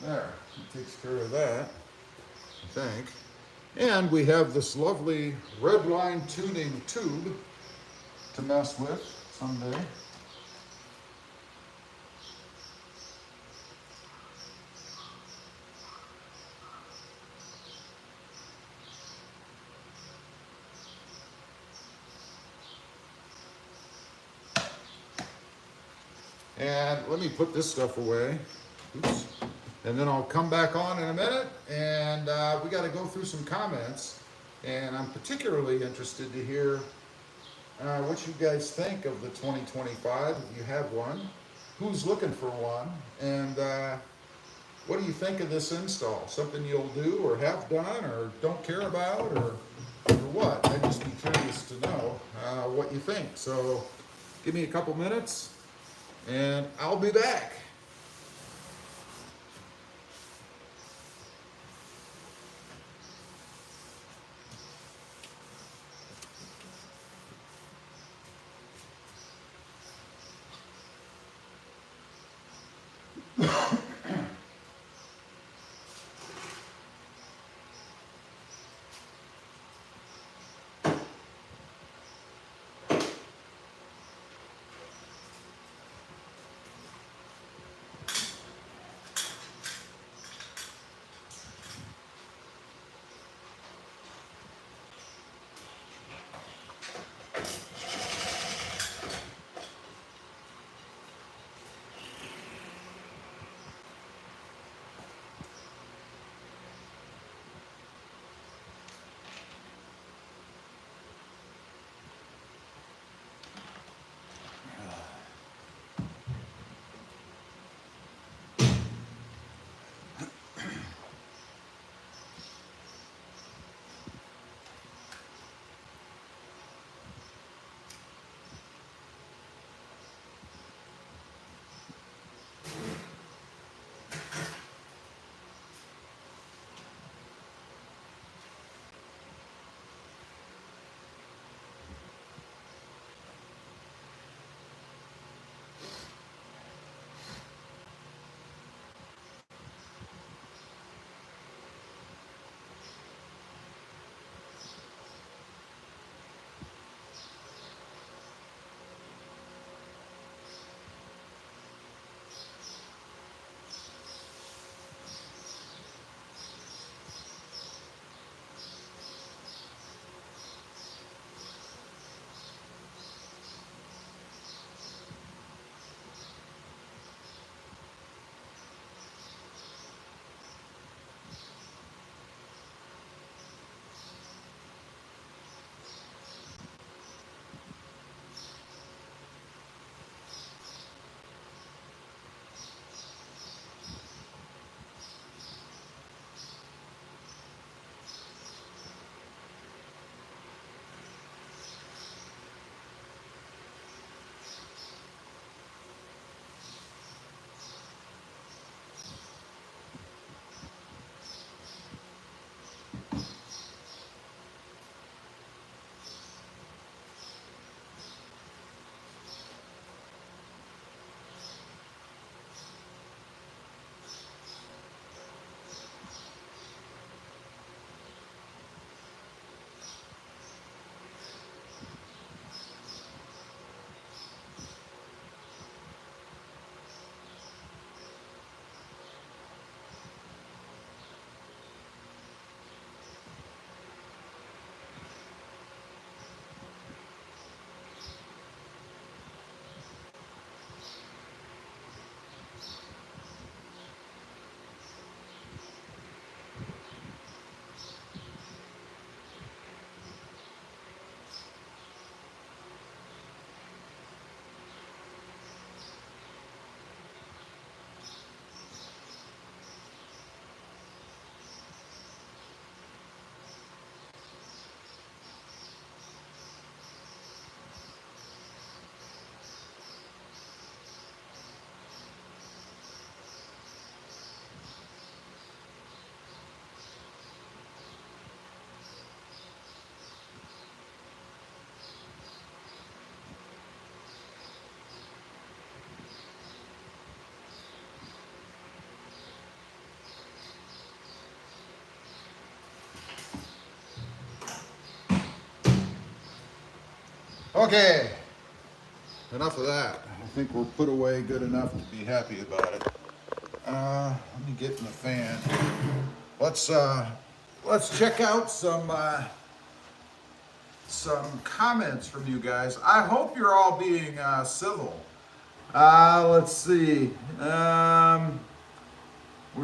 There, it takes care of that, I think. And we have this lovely red line tuning tube to mess with someday. And let me put this stuff away. Oops. And then I'll come back on in a minute, and we got to go through some comments. And I'm particularly interested to hear what you guys think of the 2025, if you have one. Who's looking for one? And what do you think of this install? Something you'll do or have done or don't care about, or what? I'd just be curious to know what you think. So give me a couple minutes and I'll be back. Okay, enough of that. I think we're put away good enough to be happy about it. Let me get in the fan. Let's check out some comments from you guys. I hope you're all being civil. Let's see. Where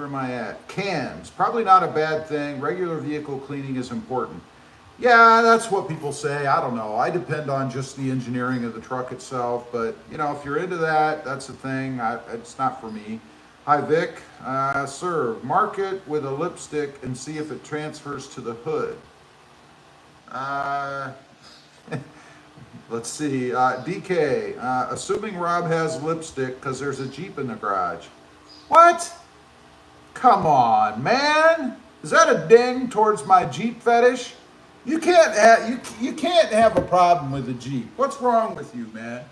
am I at? Cans. Probably not a bad thing. Regular vehicle cleaning is important. Yeah, that's what people say. I don't know. I depend on just the engineering of the truck itself. But, you know, if you're into that, that's a thing. It's not for me. Hi, Vic. Sir, mark it with a lipstick and see if it transfers to the hood. Let's see. DK, assuming Rob has lipstick because there's a Jeep in the garage. What? Come on, man. Is that a ding towards my Jeep fetish? You can't have a problem with a Jeep. What's wrong with you, man?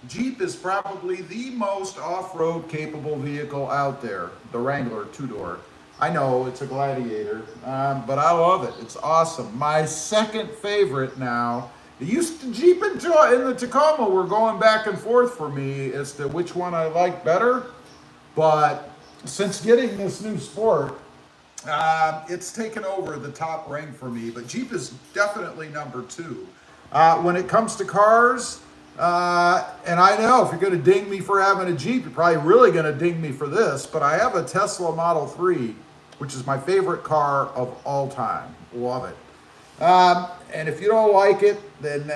Jeep is probably the most off-road capable vehicle out there. The Wrangler two-door. I know it's a Gladiator, but I love it. It's awesome. My second favorite now. It used to Jeep and the Tacoma were going back and forth for me as to which one I like better. But since getting this new Sport, it's taken over the top ring for me. But Jeep is definitely number two. When it comes to cars, and I know if you're going to ding me for having a Jeep, you're probably really going to ding me for this. But I have a Tesla Model 3, which is my favorite car of all time. Love it. And if you don't like it, then,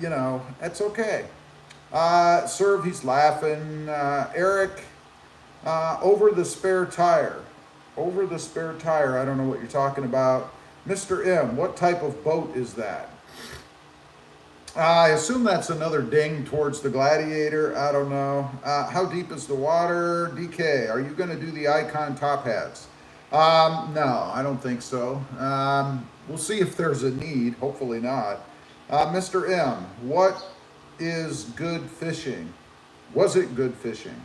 you know, that's okay. Serve, he's laughing. Eric, over the spare tire. Over the spare tire, I don't know what you're talking about. Mr. M, what type of boat is that? I assume that's another ding towards the Gladiator. I don't know. How deep is the water? DK, are you going to do the Icon top hats? No, I don't think so. We'll see if there's a need. Hopefully not. Mr. M, what is good fishing? Was it good fishing?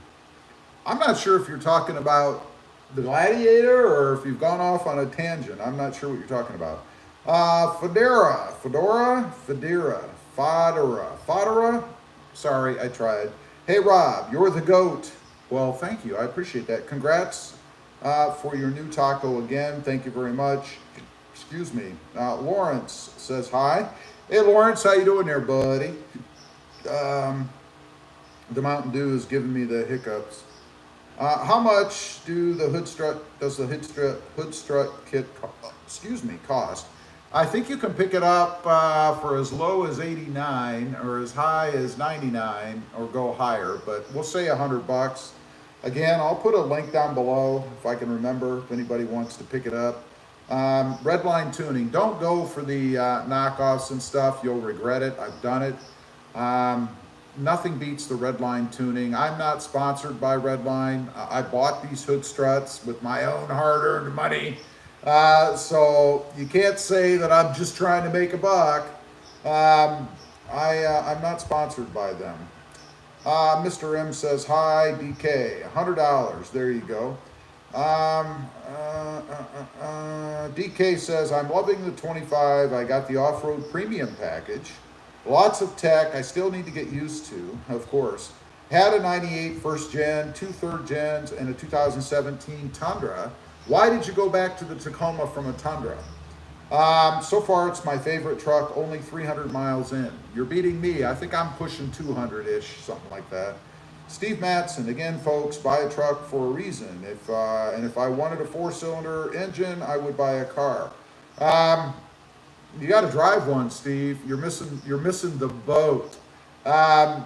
I'm not sure if you're talking about the Gladiator or if you've gone off on a tangent. I'm not sure what you're talking about. Fedora. Sorry, I tried. Hey, Rob, you're the GOAT. Well, thank you. I appreciate that. Congrats for your new taco again. Thank you very much. Excuse me. Lawrence says hi. Hey, Lawrence, how you doing there, buddy? The Mountain Dew is giving me the hiccups. How much does the hood strut kit cost? I think you can pick it up for as low as 89 or as high as 99 or go higher, but we'll say $100. Again, I'll put a link down below if I can remember if anybody wants to pick it up. Redline tuning. Don't go for the knockoffs and stuff. You'll regret it. I've done it. Nothing beats the Redline tuning. I'm not sponsored by Redline. I bought these hood struts with my own hard-earned money. So you can't say that I'm just trying to make a buck. I'm not sponsored by them. Mr. M says, hi, DK, $100. There you go. DK says, I'm loving the 25. I got the off-road premium package. Lots of tech I still need to get used to, of course. Had a 98 first gen, 2 third gens, and a 2017 Tundra. Why did you go back to the Tacoma from a Tundra? So far, it's my favorite truck, only 300 miles in. You're beating me. I think I'm pushing 200-ish, something like that. Steve Matson, again, folks, buy a truck for a reason. If I wanted a 4-cylinder engine, I would buy a car. You got to drive one, Steve. You're missing the boat. I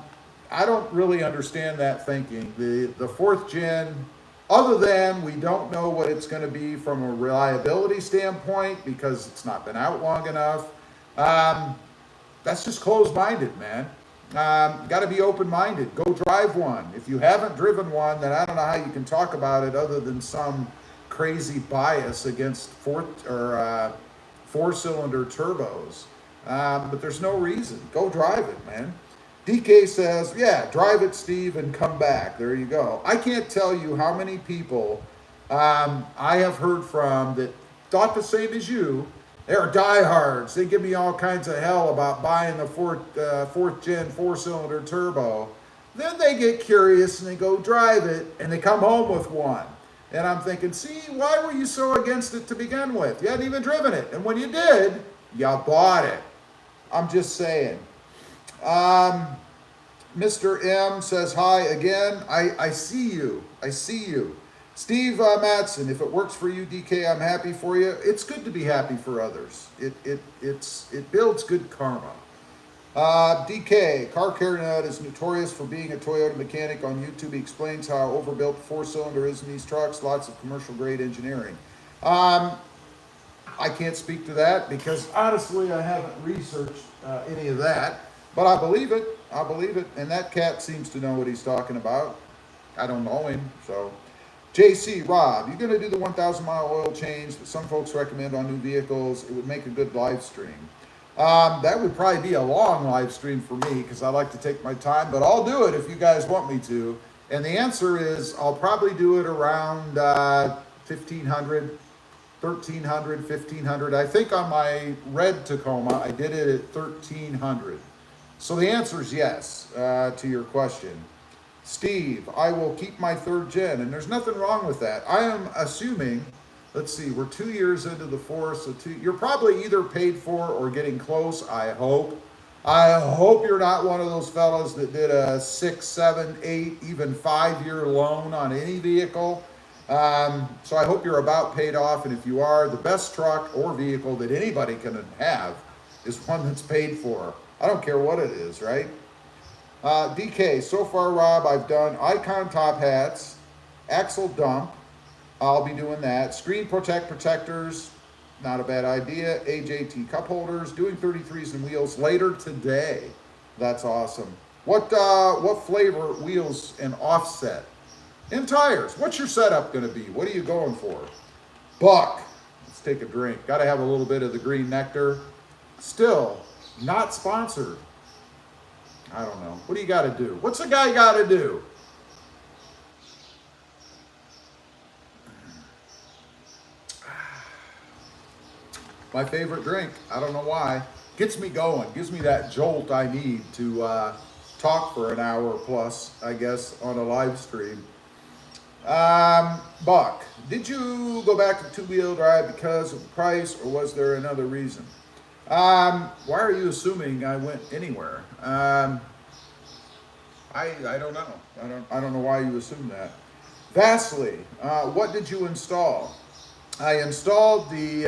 don't really understand that thinking. The 4th gen, other than we don't know what it's going to be from a reliability standpoint because it's not been out long enough. That's just closed-minded, man. Got to be open-minded. Go drive one. If you haven't driven one, then I don't know how you can talk about it other than some crazy bias against 4-cylinder turbos. But there's no reason. Go drive it, man. DK says, yeah, drive it, Steve, and come back. There you go. I can't tell you how many people I have heard from that thought the same as you They're diehards. They give me all kinds of hell about buying the fourth gen 4-cylinder turbo. Then they get curious and they go drive it and they come home with one. And I'm thinking, see, why were you so against it to begin with? You hadn't even driven it. And when you did, you bought it. I'm just saying. Mr. M says hi again. I see you. I see you. Steve Matson, if it works for you, DK, I'm happy for you. It's good to be happy for others. It builds good karma. DK, Car Care Nut is notorious for being a Toyota mechanic. On YouTube, he explains how overbuilt the 4-cylinder is in these trucks. Lots of commercial grade engineering. I can't speak to that because honestly, I haven't researched any of that. But I believe it. I believe it. And that cat seems to know what he's talking about. I don't know him, so. JC, Rob, you're going to do the 1,000-mile oil change that some folks recommend on new vehicles. It would make a good live stream. That would probably be a long live stream for me because I like to take my time, but I'll do it if you guys want me to. And the answer is I'll probably do it around 1,500, 1,300, 1,500. I think on my red Tacoma, I did it at 1,300. So the answer is yes to your question. Steve, I will keep my 3rd gen, and there's nothing wrong with that. I am assuming, let's see, we're 2 years into the 4, so you're probably either paid for or getting close, I hope. I hope you're not one of those fellas that did a 6, 7, 8, even 5-year loan on any vehicle. So I hope you're about paid off, and if you are, the best truck or vehicle that anybody can have is one that's paid for. I don't care what it is, right? DK, so far, Rob, I've done icon top hats, axle dump. I'll be doing that. Screen protectors, not a bad idea. AJT cup holders, doing 33s and wheels later today. That's awesome. What flavor wheels and offset? And tires. What's your setup going to be? What are you going for? Buck. Let's take a drink. Got to have a little bit of the green nectar. Still, not sponsored. I don't know. What do you got to do? What's a guy got to do? My favorite drink. I don't know why. Gets me going. Gives me that jolt I need to talk for an hour plus, I guess, on a live stream. Buck, did you go back to two-wheel drive because of the price, or was there another reason? Why are you assuming I went anywhere? I don't know. I don't know why you assume that. Vastly, what did you install? I installed the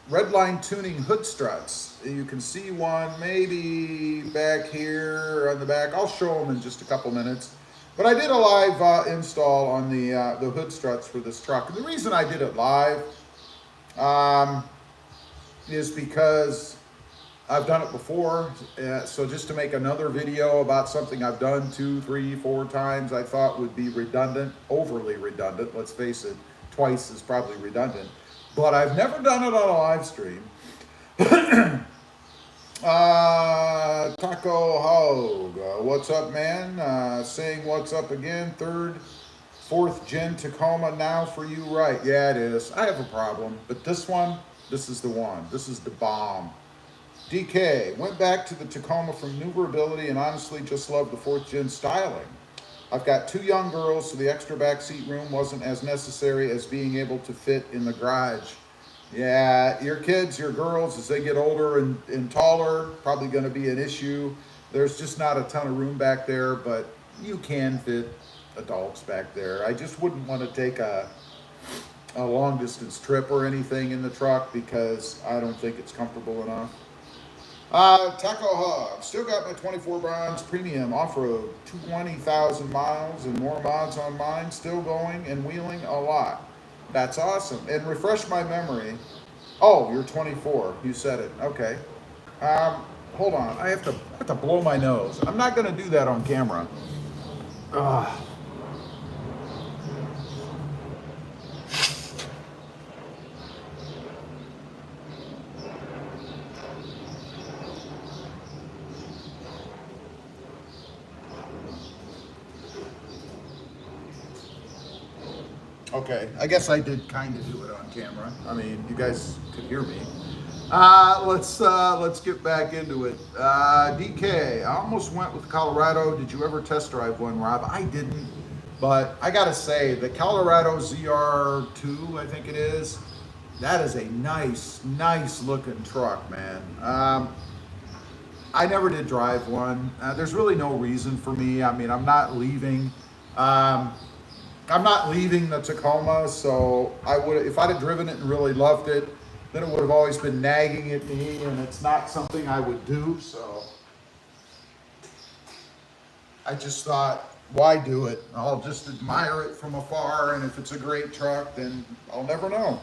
Redline tuning hood struts. You can see one maybe back here on the back. I'll show them in just a couple minutes. But I did a live install on the hood struts for this truck. And the reason I did it live is because I've done it before. So just to make another video about something I've done 2, 3, 4 times, I thought would be redundant, overly redundant. Let's face it, twice is probably redundant. But I've never done it on a live stream. Taco Hog, what's up, man? Saying what's up again. 3rd, 4th gen Tacoma now for you, right? Yeah, it is. I have a problem, but this one, this is the one. This is the bomb. DK, went back to the Tacoma from maneuverability and honestly just love the 4th gen styling. I've got 2 young girls, so the extra backseat room wasn't as necessary as being able to fit in the garage. Yeah, your kids, your girls, as they get older and taller, probably going to be an issue. There's just not a ton of room back there, but you can fit adults back there. I just wouldn't want to take a long distance trip or anything in the truck because I don't think it's comfortable enough. Taco Hub, still got my 24 bronze premium off-road, 20,000 miles and more mods on mine, still going and wheeling a lot. That's awesome. And refresh my memory. Oh, you're 24. You said it. Okay. Hold on. I have to blow my nose. I'm not going to do that on camera. Okay, I guess I did kind of do it on camera. I mean, you guys could hear me. Let's get back into it. DK, I almost went with Colorado. Did you ever test drive one, Rob? I didn't, but I gotta say the Colorado ZR2, I think it is. That is a nice looking truck, man. I never did drive one. There's really no reason for me. I mean, I'm not leaving. I'm not leaving the Tacoma, so I would, if I'd have driven it and really loved it, then it would have always been nagging at me, and it's not something I would do. So I just thought, why do it? I'll just admire it from afar, and if it's a great truck, then I'll never know.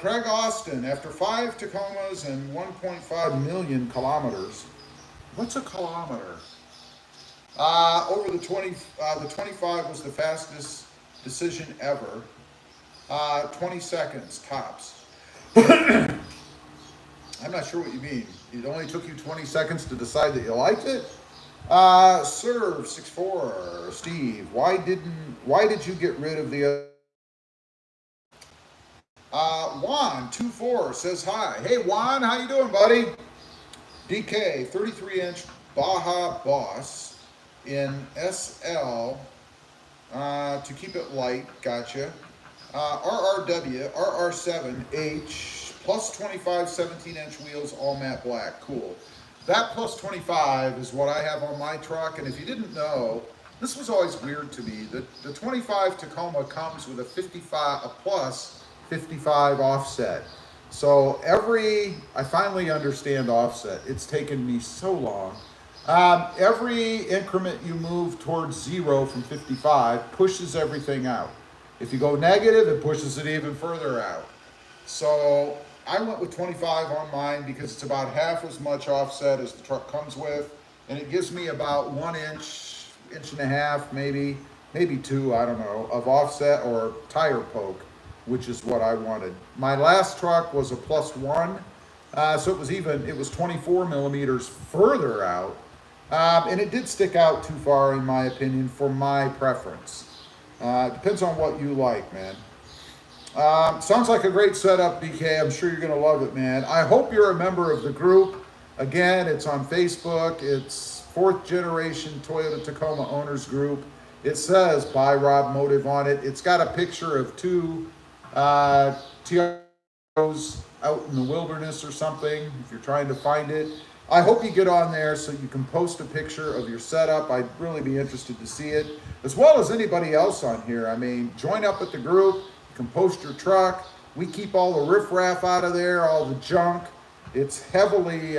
Craig Austin, after 5 Tacomas and 1.5 million kilometers. What's a kilometer? Over the 25 was the fastest decision ever. 20 seconds, tops. I'm not sure what you mean. It only took you 20 seconds to decide that you liked it? Serve 6'4", Steve, why did you get rid of the Juan 24 says hi. Hey Juan, how you doing, buddy? DK 33-inch Baja Boss in SL to keep it light. Gotcha. RRW RR7H plus 25 17-inch wheels, all matte black. Cool. That plus 25 is what I have on my truck, and if you didn't know, this was always weird to me. The 25 Tacoma comes with a 55, a plus 55 offset. So I finally understand offset. It's taken me so long. Every increment you move towards 0 from 55 pushes everything out. If you go negative, it pushes it even further out. So I went with 25 on mine because it's about half as much offset as the truck comes with, and it gives me about 1 inch, inch and a half, maybe 2, I don't know, of offset or tire poke, which is what I wanted. My last truck was a +1, so it was 24 millimeters further out, and it did stick out too far in my opinion for my preference. Depends on what you like, man. Sounds like a great setup, BK. I'm sure you're gonna love it, man. I hope you're a member of the group. Again, it's on Facebook. It's 4th generation Toyota Tacoma owners group. It says by RobMotive on it. It's got a picture of 2 TROs out in the wilderness or something, if you're trying to find it. I hope you get on there so you can post a picture of your setup. I'd really be interested to see it, as well as anybody else on here. I mean, join up with the group. You can post your truck. We keep all the riffraff out of there, all the junk. It's heavily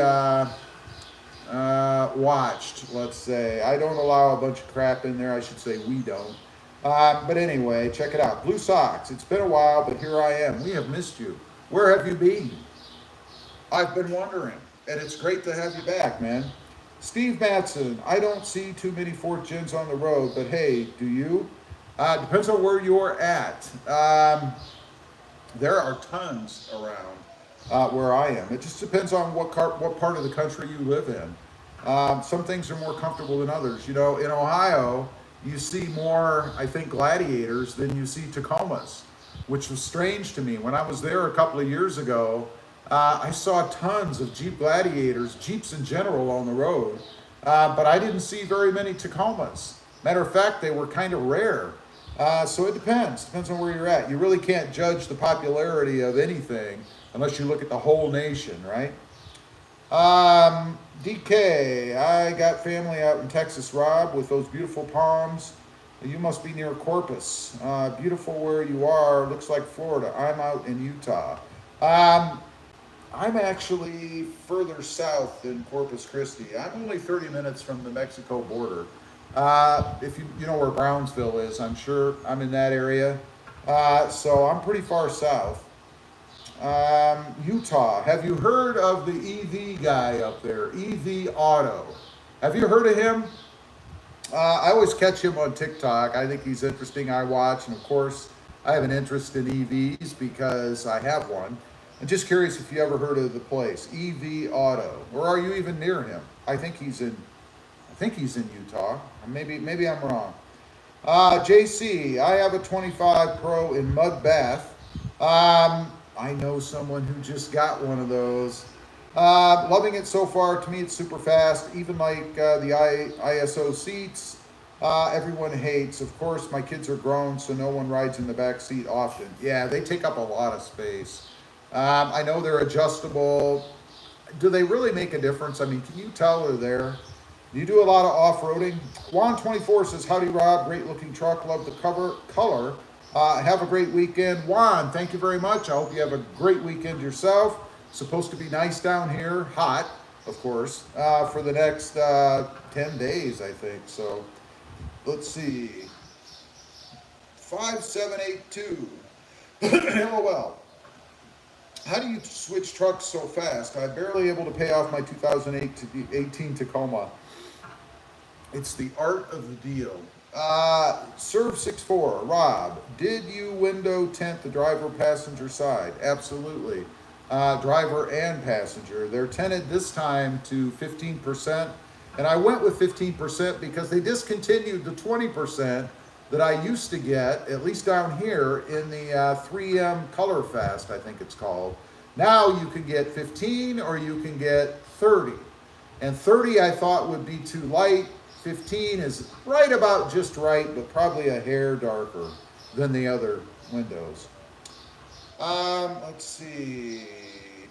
watched, let's say. I don't allow a bunch of crap in there. I should say we don't. But anyway, check it out. Blue Socks. It's been a while, but here I am. We have missed you. Where have you been? I've been wondering, and it's great to have you back, man. Steve Matson. I don't see too many 4th gens on the road, but hey, do you? Depends on where you're at. There are tons around where I am. It just depends on what part of the country you live in. Some things are more comfortable than others. You know, in Ohio, you see more, I think, Gladiators than you see Tacomas, which was strange to me. When I was there a couple of years ago, I saw tons of Jeep Gladiators, Jeeps in general, on the road, but I didn't see very many Tacomas. Matter of fact, they were kind of rare. So it depends on where you're at. You really can't judge the popularity of anything unless you look at the whole nation, right? DK, I got family out in Texas, Rob, with those beautiful palms. You must be near Corpus. Beautiful where you are. Looks like Florida. I'm out in Utah. I'm actually further south than Corpus Christi. I'm only 30 minutes from the Mexico border. If you know where Brownsville is, I'm sure I'm in that area. So I'm pretty far south. Utah. Have you heard of the EV guy up there? EV Auto. Have you heard of him? I always catch him on TikTok. I think he's interesting. I watch, and of course, I have an interest in EVs because I have one. I'm just curious if you ever heard of the place, EV Auto, or are you even near him? I think he's in Utah. Maybe I'm wrong. JC, I have a 25 Pro in mud bath. I know someone who just got one of those. Loving it so far. To me, it's super fast. Even like the ISO seats, everyone hates. Of course, my kids are grown, so no one rides in the back seat often. Yeah, they take up a lot of space. I know they're adjustable. Do they really make a difference? I mean, can you tell they're there? Do you do a lot of off-roading? Juan24 says, howdy Rob, great looking truck, love the color. Have a great weekend. Juan, thank you very much. I hope you have a great weekend yourself. Supposed to be nice down here, hot, of course, for the next 10 days, I think. So let's see. 5782. LOL. How do you switch trucks so fast? I'm barely able to pay off my 2008 to 18 Tacoma. It's the art of the deal. Serve64, Rob, did you window tint the driver passenger side? Absolutely. Driver and passenger. They're tinted this time to 15%. And I went with 15% because they discontinued the 20% that I used to get, at least down here in the 3M Color Fast, I think it's called. Now you can get 15 or you can get 30. And 30 I thought would be too light. 15 is right about just right, but probably a hair darker than the other windows. Let's see.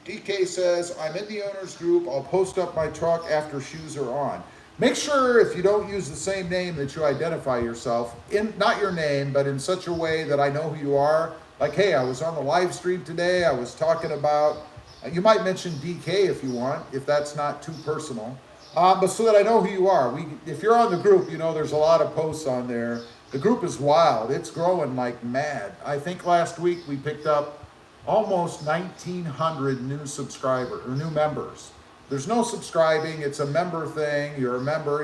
DK says, I'm in the owner's group. I'll post up my truck after shoes are on. Make sure if you don't use the same name that you identify yourself in, not your name, but in such a way that I know who you are. Like, hey, I was on the live stream today. I was talking about, you might mention DK if you want, if that's not too personal. But so that I know who you are. If you're on the group, you know there's a lot of posts on there. The group is wild. It's growing like mad. I think last week we picked up almost 1,900 new subscribers or new members. There's no subscribing. It's a member thing. You're a member.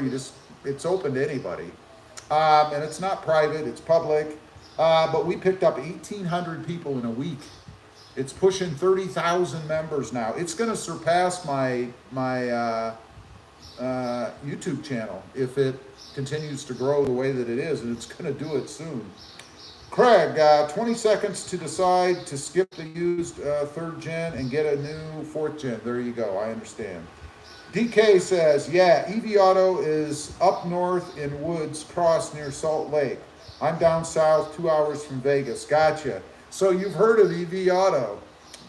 It's open to anybody. And it's not private. It's public. But we picked up 1,800 people in a week. It's pushing 30,000 members now. It's going to surpass my YouTube channel if it continues to grow the way that it is, and it's going to do it soon. Craig, 20 seconds to decide to skip the used 3rd gen and get a new 4th gen. There you go. I understand. DK says, yeah, EV Auto is up north in Woods Cross near Salt Lake. I'm down south 2 hours from Vegas. Gotcha. So you've heard of EV Auto.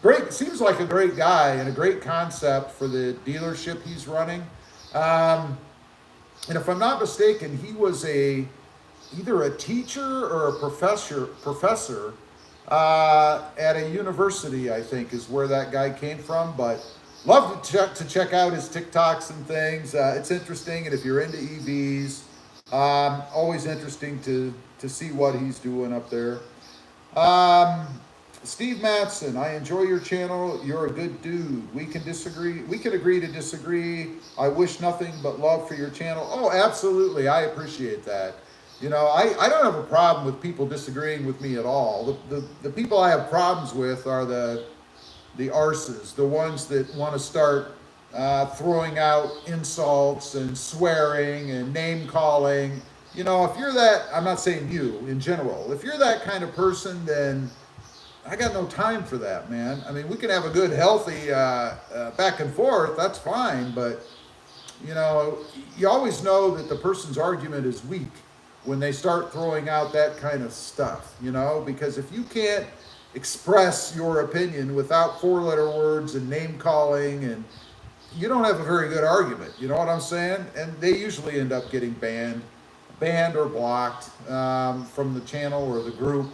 Great. Seems like a great guy and a great concept for the dealership he's running. And if I'm not mistaken, he was either a teacher or a professor at a university, I think is where that guy came from. But love to check out his TikToks and things. It's interesting, and if you're into EVs, always interesting to see what he's doing up there. Steve Matson, I enjoy your channel. You're a good dude. We can disagree. We can agree to disagree. I wish nothing but love for your channel. Oh, absolutely. I appreciate that. You know, I don't have a problem with people disagreeing with me at all. The people I have problems with are the arses, the ones that want to start throwing out insults and swearing and name calling. You know, if you're that, I'm not saying you in general, if you're that kind of person, then I got no time for that, man. I mean, we can have a good, healthy back and forth. That's fine. But, you know, you always know that the person's argument is weak when they start throwing out that kind of stuff, you know, because if you can't express your opinion without 4-letter words and name calling, and you don't have a very good argument, you know what I'm saying? And they usually end up getting banned or blocked from the channel or the group.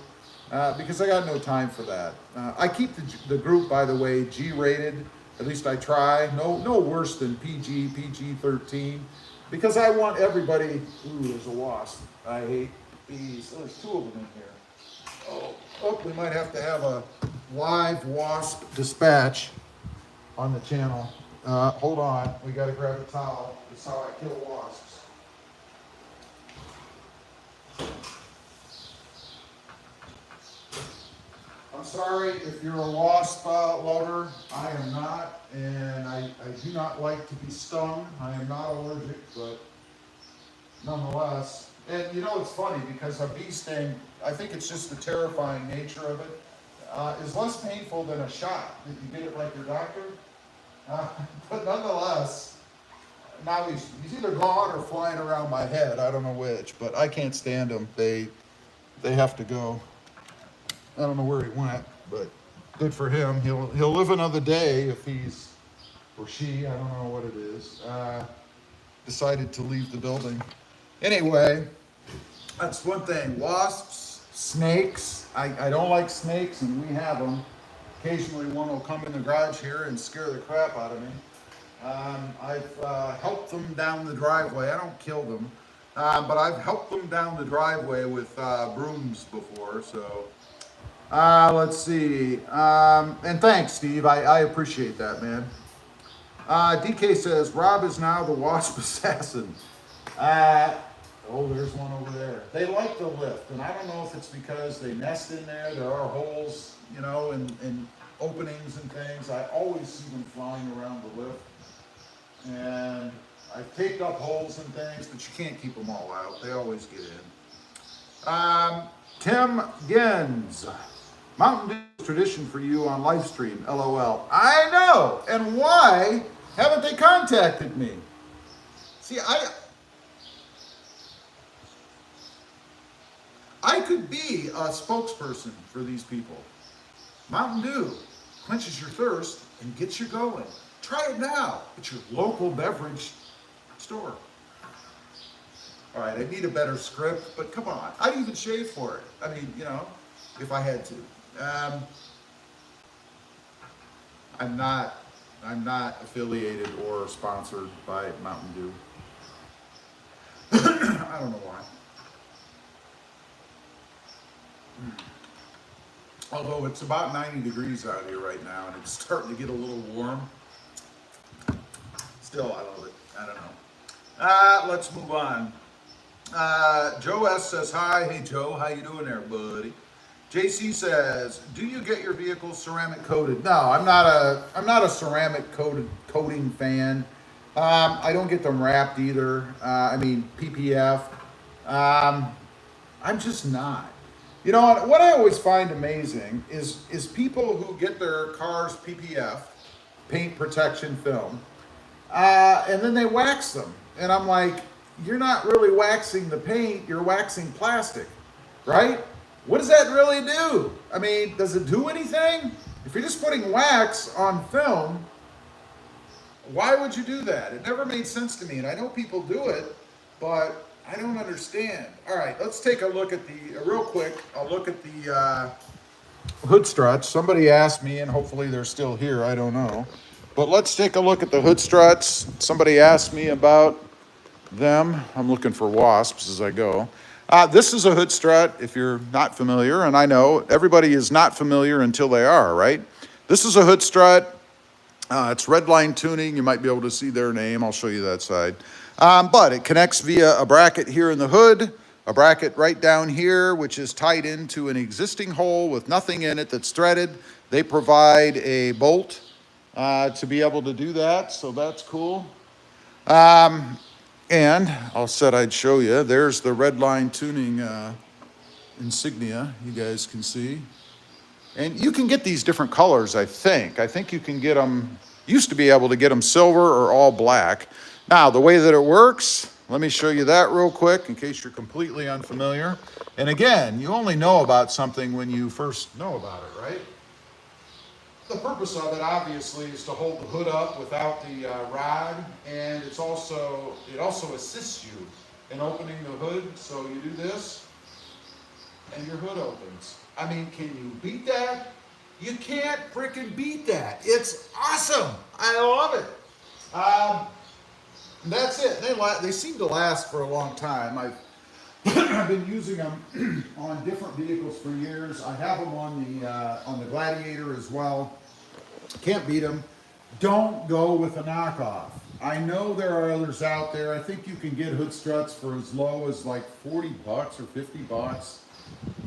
Because I got no time for that. I keep the group, by the way, G-rated. At least I try. No worse than PG-13. Because I want everybody... Ooh, there's a wasp. I hate bees. Oh, there's 2 of them in here. Oh, we might have to have a live wasp dispatch on the channel. Hold on. We got to grab a towel. That's how I kill wasps. I'm sorry if you're a wasp lover. I am not, and I do not like to be stung. I am not allergic, but nonetheless, And you know, it's funny because a bee sting, I think it's just the terrifying nature of it, is less painful than a shot. Did you get it like your doctor? Uh, but nonetheless, now he's either gone or flying around my head. I don't know which, but I can't stand them. They have to go. I don't know where he went, but good for him. He'll live another day if he's, or she, I don't know what it is, decided to leave the building. Anyway, that's one thing. Wasps, snakes. I don't like snakes, and we have them. Occasionally one will come in the garage here and scare the crap out of me. I've helped them down the driveway. I don't kill them, but I've helped them down the driveway with brooms before, so. Let's see. And thanks, Steve. I appreciate that, man. DK says, Rob is now the wasp assassin. Oh, there's one over there. They like the lift, and I don't know if it's because they nest in there. There are holes, you know, and openings and things. I always see them flying around the lift. And I've taped up holes and things, but you can't keep them all out. They always get in. Tim Gens. Mountain Dew is tradition for you on live stream, LOL. I know, and why haven't they contacted me? See, I could be a spokesperson for these people. Mountain Dew quenches your thirst and gets you going. Try it now at your local beverage store. All right, I need a better script, but come on. I'd even shave for it. I mean, you know, if I had to. I'm not affiliated or sponsored by Mountain Dew. I don't know why. Although it's about 90 degrees out here right now, and it's starting to get a little warm. Still, I love it. I don't know. Let's move on. Joe S says, hi. Hey, Joe. How you doing there, buddy? JC says, do you get your vehicle ceramic coated? No, I'm not a ceramic coating fan. I don't get them wrapped either. I mean, PPF. I'm just not. You know what I always find amazing is people who get their cars PPF, paint protection film, and then they wax them. And I'm like, you're not really waxing the paint, you're waxing plastic, right? What does that really do? I mean, does it do anything? If you're just putting wax on film, why would you do that? It never made sense to me, and I know people do it, but I don't understand. All right, let's take a look at real quick, I'll look at the hood struts. Somebody asked me, and hopefully they're still here, I don't know. But let's take a look at the hood struts. Somebody asked me about them. I'm looking for wasps as I go. This is a hood strut, if you're not familiar, and I know everybody is not familiar until they are, right? This is a hood strut. It's Redline Tuning. You might be able to see their name. I'll show you that side. But it connects via a bracket here in the hood, a bracket right down here, which is tied into an existing hole with nothing in it that's threaded. They provide a bolt to be able to do that, so that's cool. And I said I'd show you. There's the Redline Tuning insignia, you guys can see. And you can get these different colors, I think. I think you can get them, used to be able to get them silver or all black. Now, the way that it works, let me show you that real quick in case you're completely unfamiliar. And again, you only know about something when you first know about it, right? The purpose of it, obviously, is to hold the hood up without the rod, and it also assists you in opening the hood. So you do this, and your hood opens. I mean, can you beat that? You can't freaking beat that. It's awesome. I love it. That's it. They seem to last for a long time. I've been using them on different vehicles for years. I have them on the Gladiator as well. Can't beat them. Don't go with a knockoff. I know there are others out there. I think you can get hood struts for as low as like 40 bucks or 50 bucks.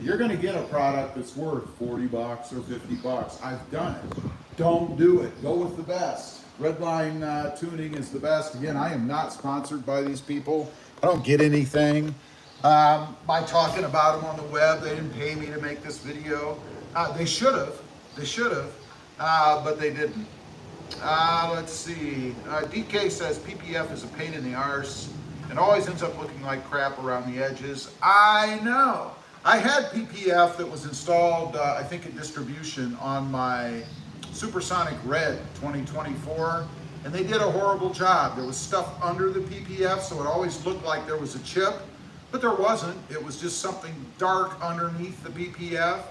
You're going to get a product that's worth 40 bucks or 50 bucks. I've done it. Don't do it. Go with the best. Redline Tuning is the best. Again, I am not sponsored by these people. I don't get anything. by talking about them on the web. They didn't pay me to make this video. They should have. They should have, but they didn't. Let's see. DK says PPF is a pain in the arse and always ends up looking like crap around the edges. I know. I had PPF that was installed, I think in distribution on my Supersonic Red 2024, and they did a horrible job. There was stuff under the PPF, so it always looked like there was a chip, but there wasn't. It was just something dark underneath the PPF. A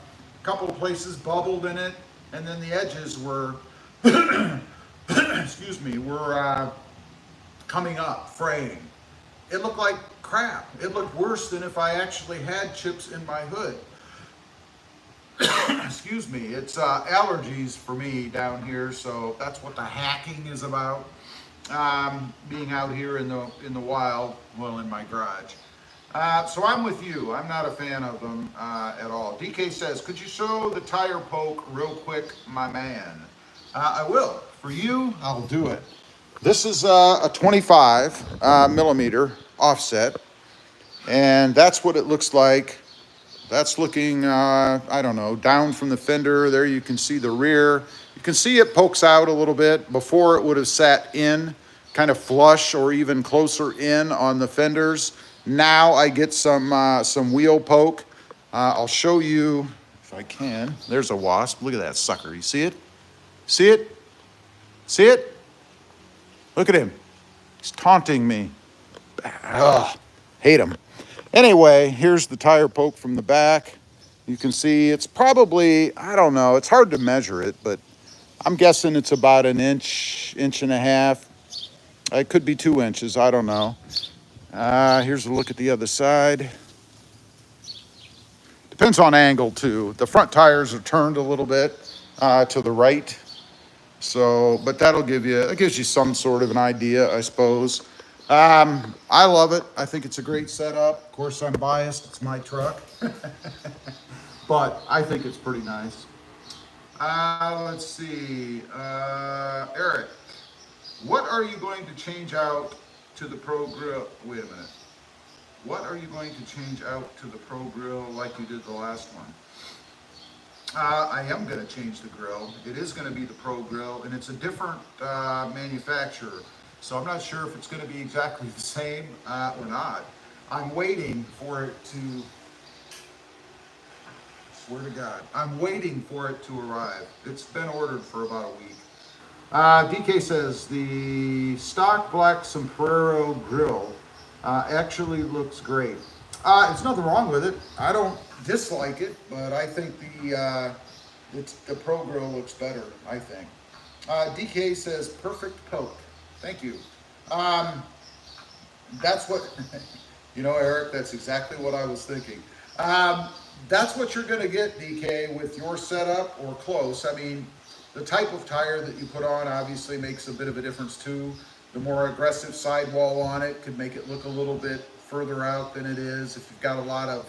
couple of places bubbled in it, and then the edges were excuse me, were coming up, fraying. It looked like crap. It looked worse than if I actually had chips in my hood. Excuse me, it's allergies for me down here, so that's what the hacking is about. Being out here in the wild, well, in my garage. So I'm with you. I'm not a fan of them at all. DK says, could you show the tire poke real quick, my man? I will. For you, I'll do it. This is a 25 millimeter offset, and that's what it looks like. That's looking, I don't know, down from the fender. There you can see the rear. You can see it pokes out a little bit. Before it would have sat in, kind of flush or even closer in on the fenders. Now I get some wheel poke. I'll show you if I can. There's a wasp. Look at that sucker. You see it? See it? See it? Look at him. He's taunting me. Ugh, hate him. Anyway, here's the tire poke from the back. You can see it's probably, I don't know, it's hard to measure it, but I'm guessing it's about an inch, inch and a half. It could be 2 inches, I don't know. Here's a look at the other side. Depends on angle too. The front tires are turned a little bit to the right. So, but that'll give you, it gives you some sort of an idea, I suppose. I love it. I think it's a great setup. Of course, I'm biased. It's my truck. But I think it's pretty nice. Let's see. Eric, what are you going to change out to the Pro Grill? Wait a minute. What are you going to change out to the Pro Grill like you did the last one? I am going to change the grill. It is going to be the Pro Grill, and it's a different manufacturer. So I'm not sure if it's going to be exactly the same or not. I'm waiting for it to, swear to God, I'm waiting for it to arrive. It's been ordered for about a week. DK says the stock black sombrero grill actually looks great. There's nothing wrong with it. I don't dislike it, but I think the Pro Grill looks better, I think. DK says perfect poke. Thank you. That's what, you know, Eric, that's exactly what I was thinking. That's what you're going to get, DK, with your setup or close. I mean, the type of tire that you put on obviously makes a bit of a difference too. The more aggressive sidewall on it could make it look a little bit further out than it is. If you've got a lot of,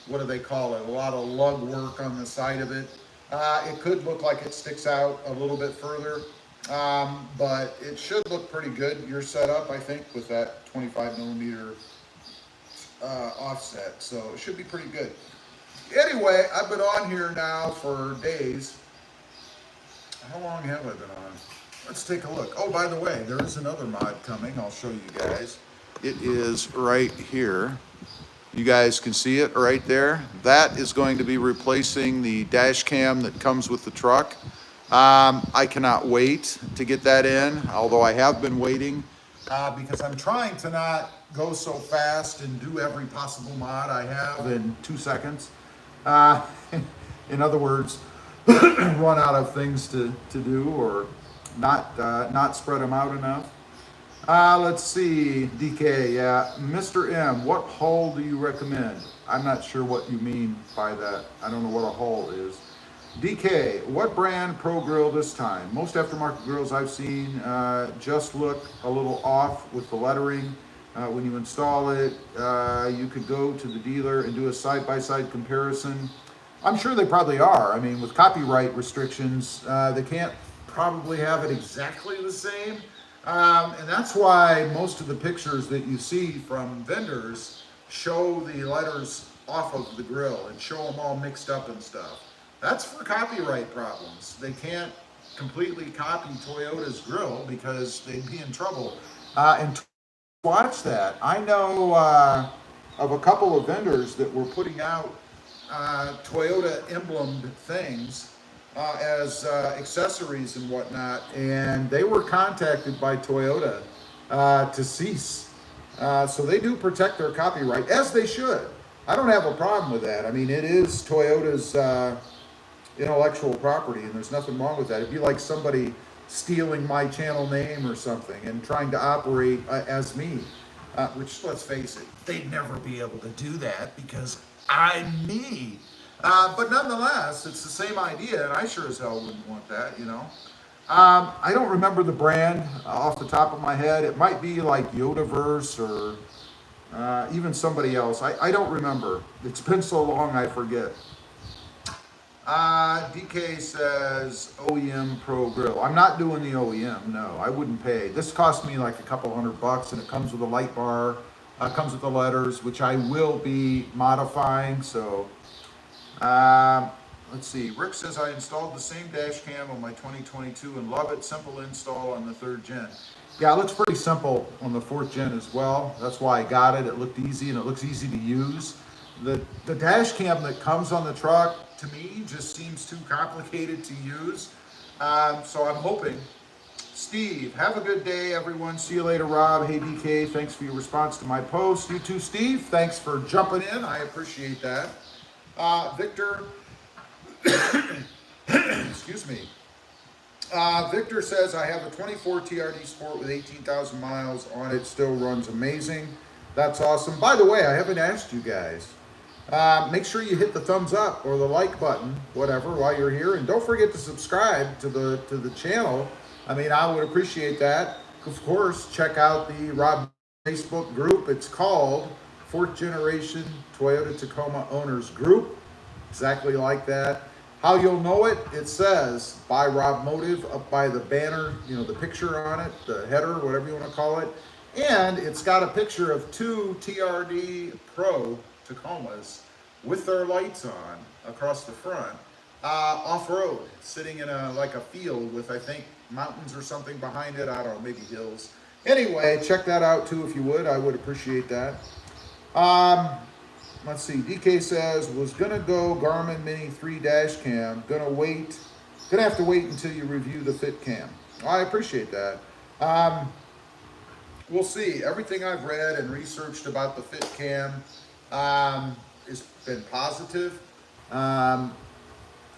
what do they call it, a lot of lug work on the side of it, it could look like it sticks out a little bit further. But it should look pretty good, your setup, I think, with that 25 millimeter offset. So it should be pretty good. Anyway, I've been on here now for days. How long have I been on? Let's take a look. Oh, by the way, there is another mod coming. I'll show you guys. It is right here. You guys can see it right there. That is going to be replacing the dash cam that comes with the truck. I cannot wait to get that in, although I have been waiting because I'm trying to not go so fast and do every possible mod I have in 2 seconds. In other words, run out of things to do or not spread them out enough. Let's see, DK, yeah. Mr. M, what hull do you recommend? I'm not sure what you mean by that. I don't know what a hull is. DK, what brand Pro Grill this time? Most aftermarket grills I've seen just look a little off with the lettering. When you install it, you could go to the dealer and do a side-by-side comparison. I'm sure they probably are. I mean, with copyright restrictions, they can't probably have it exactly the same. And that's why most of the pictures that you see from vendors show the letters off of the grill and show them all mixed up and stuff. That's for copyright problems. They can't completely copy Toyota's grill because they'd be in trouble. And to watch that, I know of a couple of vendors that were putting out Toyota emblemed things as accessories and whatnot, and they were contacted by Toyota to cease. So they do protect their copyright, as they should. I don't have a problem with that. I mean, it is Toyota's intellectual property, and there's nothing wrong with that. It'd be like somebody stealing my channel name or something and trying to operate as me, which, let's face it, they'd never be able to do that because I'm me. But nonetheless, it's the same idea, and I sure as hell wouldn't want that, you know. I don't remember the brand off the top of my head. It might be like Yodaverse or even somebody else. I don't remember. It's been so long I forget. DK says OEM Pro Grill. I'm not doing the OEM, no. I wouldn't pay. This cost me like a couple $100, and it comes with a light bar. Comes with the letters, which I will be modifying. So, let's see. Rick says I installed the same dash cam on my 2022 and love it. Simple install on the 3rd gen. Yeah, it looks pretty simple on the 4th gen as well. That's why I got it. It looked easy and it looks easy to use. The dash cam that comes on the truck, to me, just seems too complicated to use. So I'm hoping. Steve, have a good day, everyone. See you later, Rob. Hey, DK, thanks for your response to my post. You too, Steve. Thanks for jumping in. I appreciate that. Victor, excuse me. Victor says, I have a 24 TRD Sport with 18,000 miles on it. Still runs amazing. That's awesome. By the way, I haven't asked you guys. Make sure you hit the thumbs up or the like button, whatever, while you're here. And don't forget to subscribe to the channel. I mean, I would appreciate that. Of course, check out the Rob Facebook group. It's called 4th Generation Toyota Tacoma Owners Group. Exactly like that. How you'll know it, it says by RobMotive up by the banner, you know, the picture on it, the header, whatever you want to call it. And it's got a picture of 2 TRD Pro Tacomas with their lights on across the front, off-road, sitting in like a field with, I think, mountains or something behind it. I don't know, maybe hills. Anyway, check that out too if you would. I would appreciate that. Let's see. DK says, was gonna go Garmin Mini 3 dash cam. Gonna have to wait until you review the fit cam. I appreciate that. We'll see. Everything I've read and researched about the fit cam has been positive.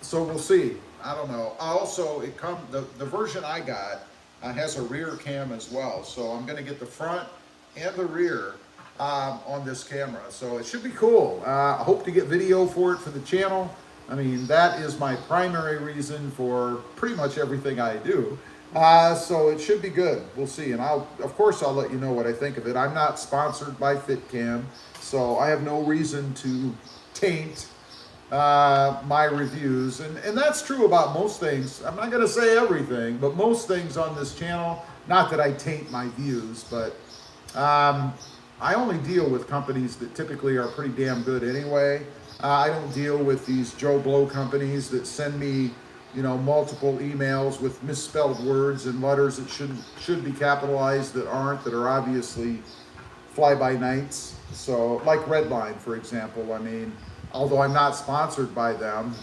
So we'll see. I don't know. Also, the version I got has a rear cam as well. So I'm going to get the front and the rear on this camera. So it should be cool. I hope to get video for it for the channel. I mean, that is my primary reason for pretty much everything I do. So it should be good. We'll see. And of course, I'll let you know what I think of it. I'm not sponsored by FitCam, so I have no reason to taint my reviews. And that's true about most things. I'm not going to say everything, but most things on this channel, not that I taint my views, but I only deal with companies that typically are pretty damn good anyway. I don't deal with these Joe Blow companies that send me, you know, multiple emails with misspelled words and letters that should be capitalized that aren't, that are obviously fly-by-nights. So, like Redline, for example. I mean, although I'm not sponsored by them,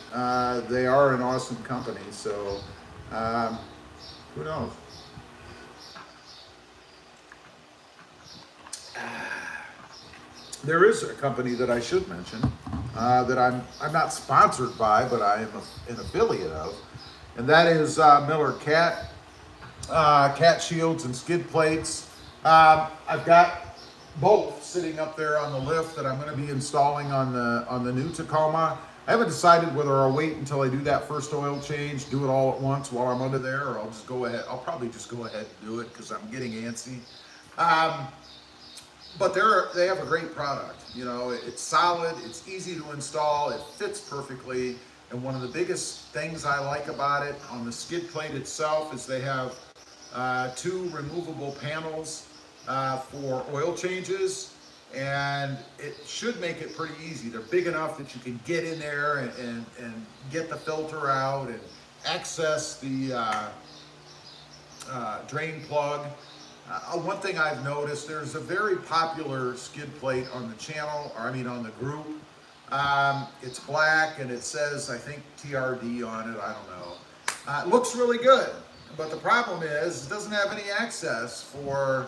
they are an awesome company. So, who knows? There is a company that I should mention that I'm not sponsored by, but I am an affiliate of, and that is Miller Cat shields and skid plates. I've got both sitting up there on the lift that I'm going to be installing on the new Tacoma. I haven't decided whether I'll wait until I do that first oil change, do it all at once while I'm under there, or I'll just go ahead. I'll probably just go ahead and do it because I'm getting antsy. But they have a great product. You know, it's solid, it's easy to install, it fits perfectly. And one of the biggest things I like about it on the skid plate itself is they have 2 removable panels for oil changes. and it should make it pretty easy. They're big enough that you can get in there and get the filter out and access the drain plug. One thing I've noticed, there's a very popular skid plate on the channel, or I mean on the group. It's black and it says, I think, TRD on it, I don't know. It looks really good, but the problem is it doesn't have any access for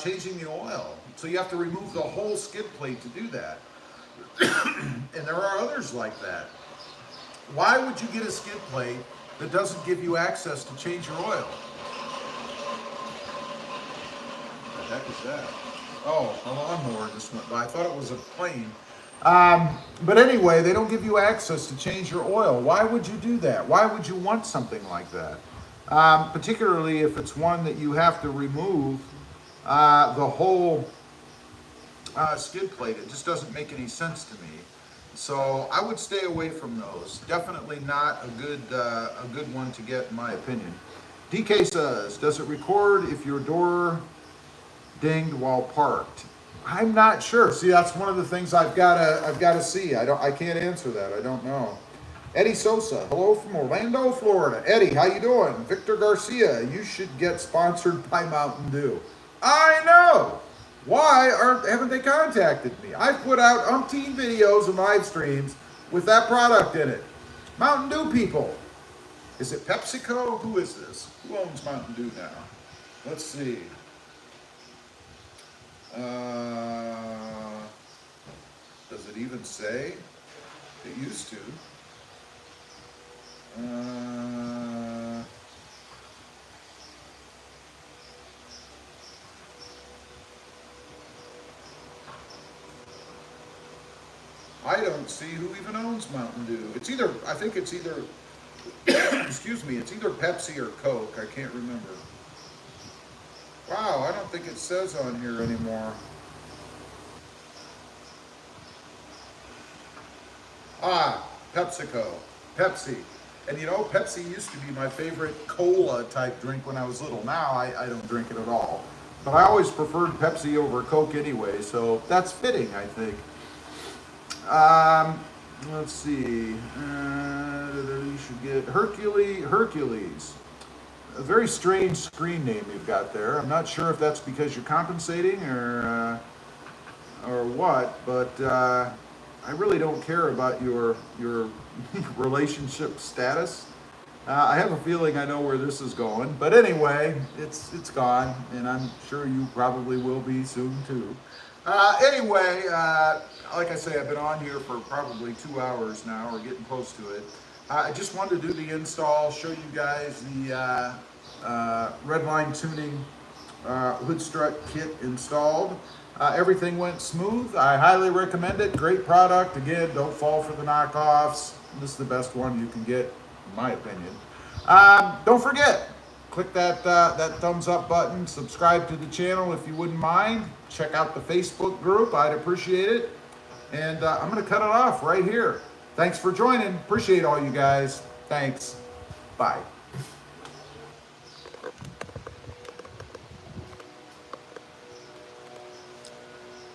changing the oil. So you have to remove the whole skid plate to do that. And there are others like that. Why would you get a skid plate that doesn't give you access to change your oil? What the heck is that? Oh, a lawnmower just went by. I thought it was a plane. But anyway, they don't give you access to change your oil. Why would you do that? Why would you want something like that? Particularly if it's one that you have to remove the whole skid plate. It just doesn't make any sense to me. So I would stay away from those. Definitely not a good one to get, in my opinion. DK says, does it record if your door dinged while parked? I'm not sure. See, that's one of the things I've got to see. I can't answer that. I don't know. Eddie Sosa, hello from Orlando, Florida. Eddie, how you doing? Victor Garcia, you should get sponsored by Mountain Dew. I know. Why haven't they contacted me? I've put out umpteen videos and live streams with that product in it. Mountain Dew people. Is it PepsiCo? Who is this? Who owns Mountain Dew now? Let's see. Does it even say? It used to. I don't see who even owns Mountain Dew. It's either, I think it's either, excuse me, it's either Pepsi or Coke. I can't remember. Wow, I don't think it says on here anymore. Ah, PepsiCo, Pepsi. And you know, Pepsi used to be my favorite cola type drink when I was little. Now I don't drink it at all. But I always preferred Pepsi over Coke anyway, so that's fitting, I think. Let's see. You should get Hercules. A very strange screen name you've got there. I'm not sure if that's because you're compensating or what, but I really don't care about your relationship status. I have a feeling I know where this is going, but anyway, it's gone, and I'm sure you probably will be soon too. Anyway, like I say, I've been on here for probably 2 hours now, or getting close to it. I just wanted to do the install, show you guys the Redline tuning hood strut kit installed. Everything went smooth. I highly recommend it. Great product. Again, don't fall for the knockoffs. This is the best one you can get, in my opinion. Don't forget, click that thumbs up button. Subscribe to the channel if you wouldn't mind. Check out the Facebook group. I'd appreciate it. And I'm going to cut it off right here. Thanks for joining. Appreciate all you guys. Thanks. Bye.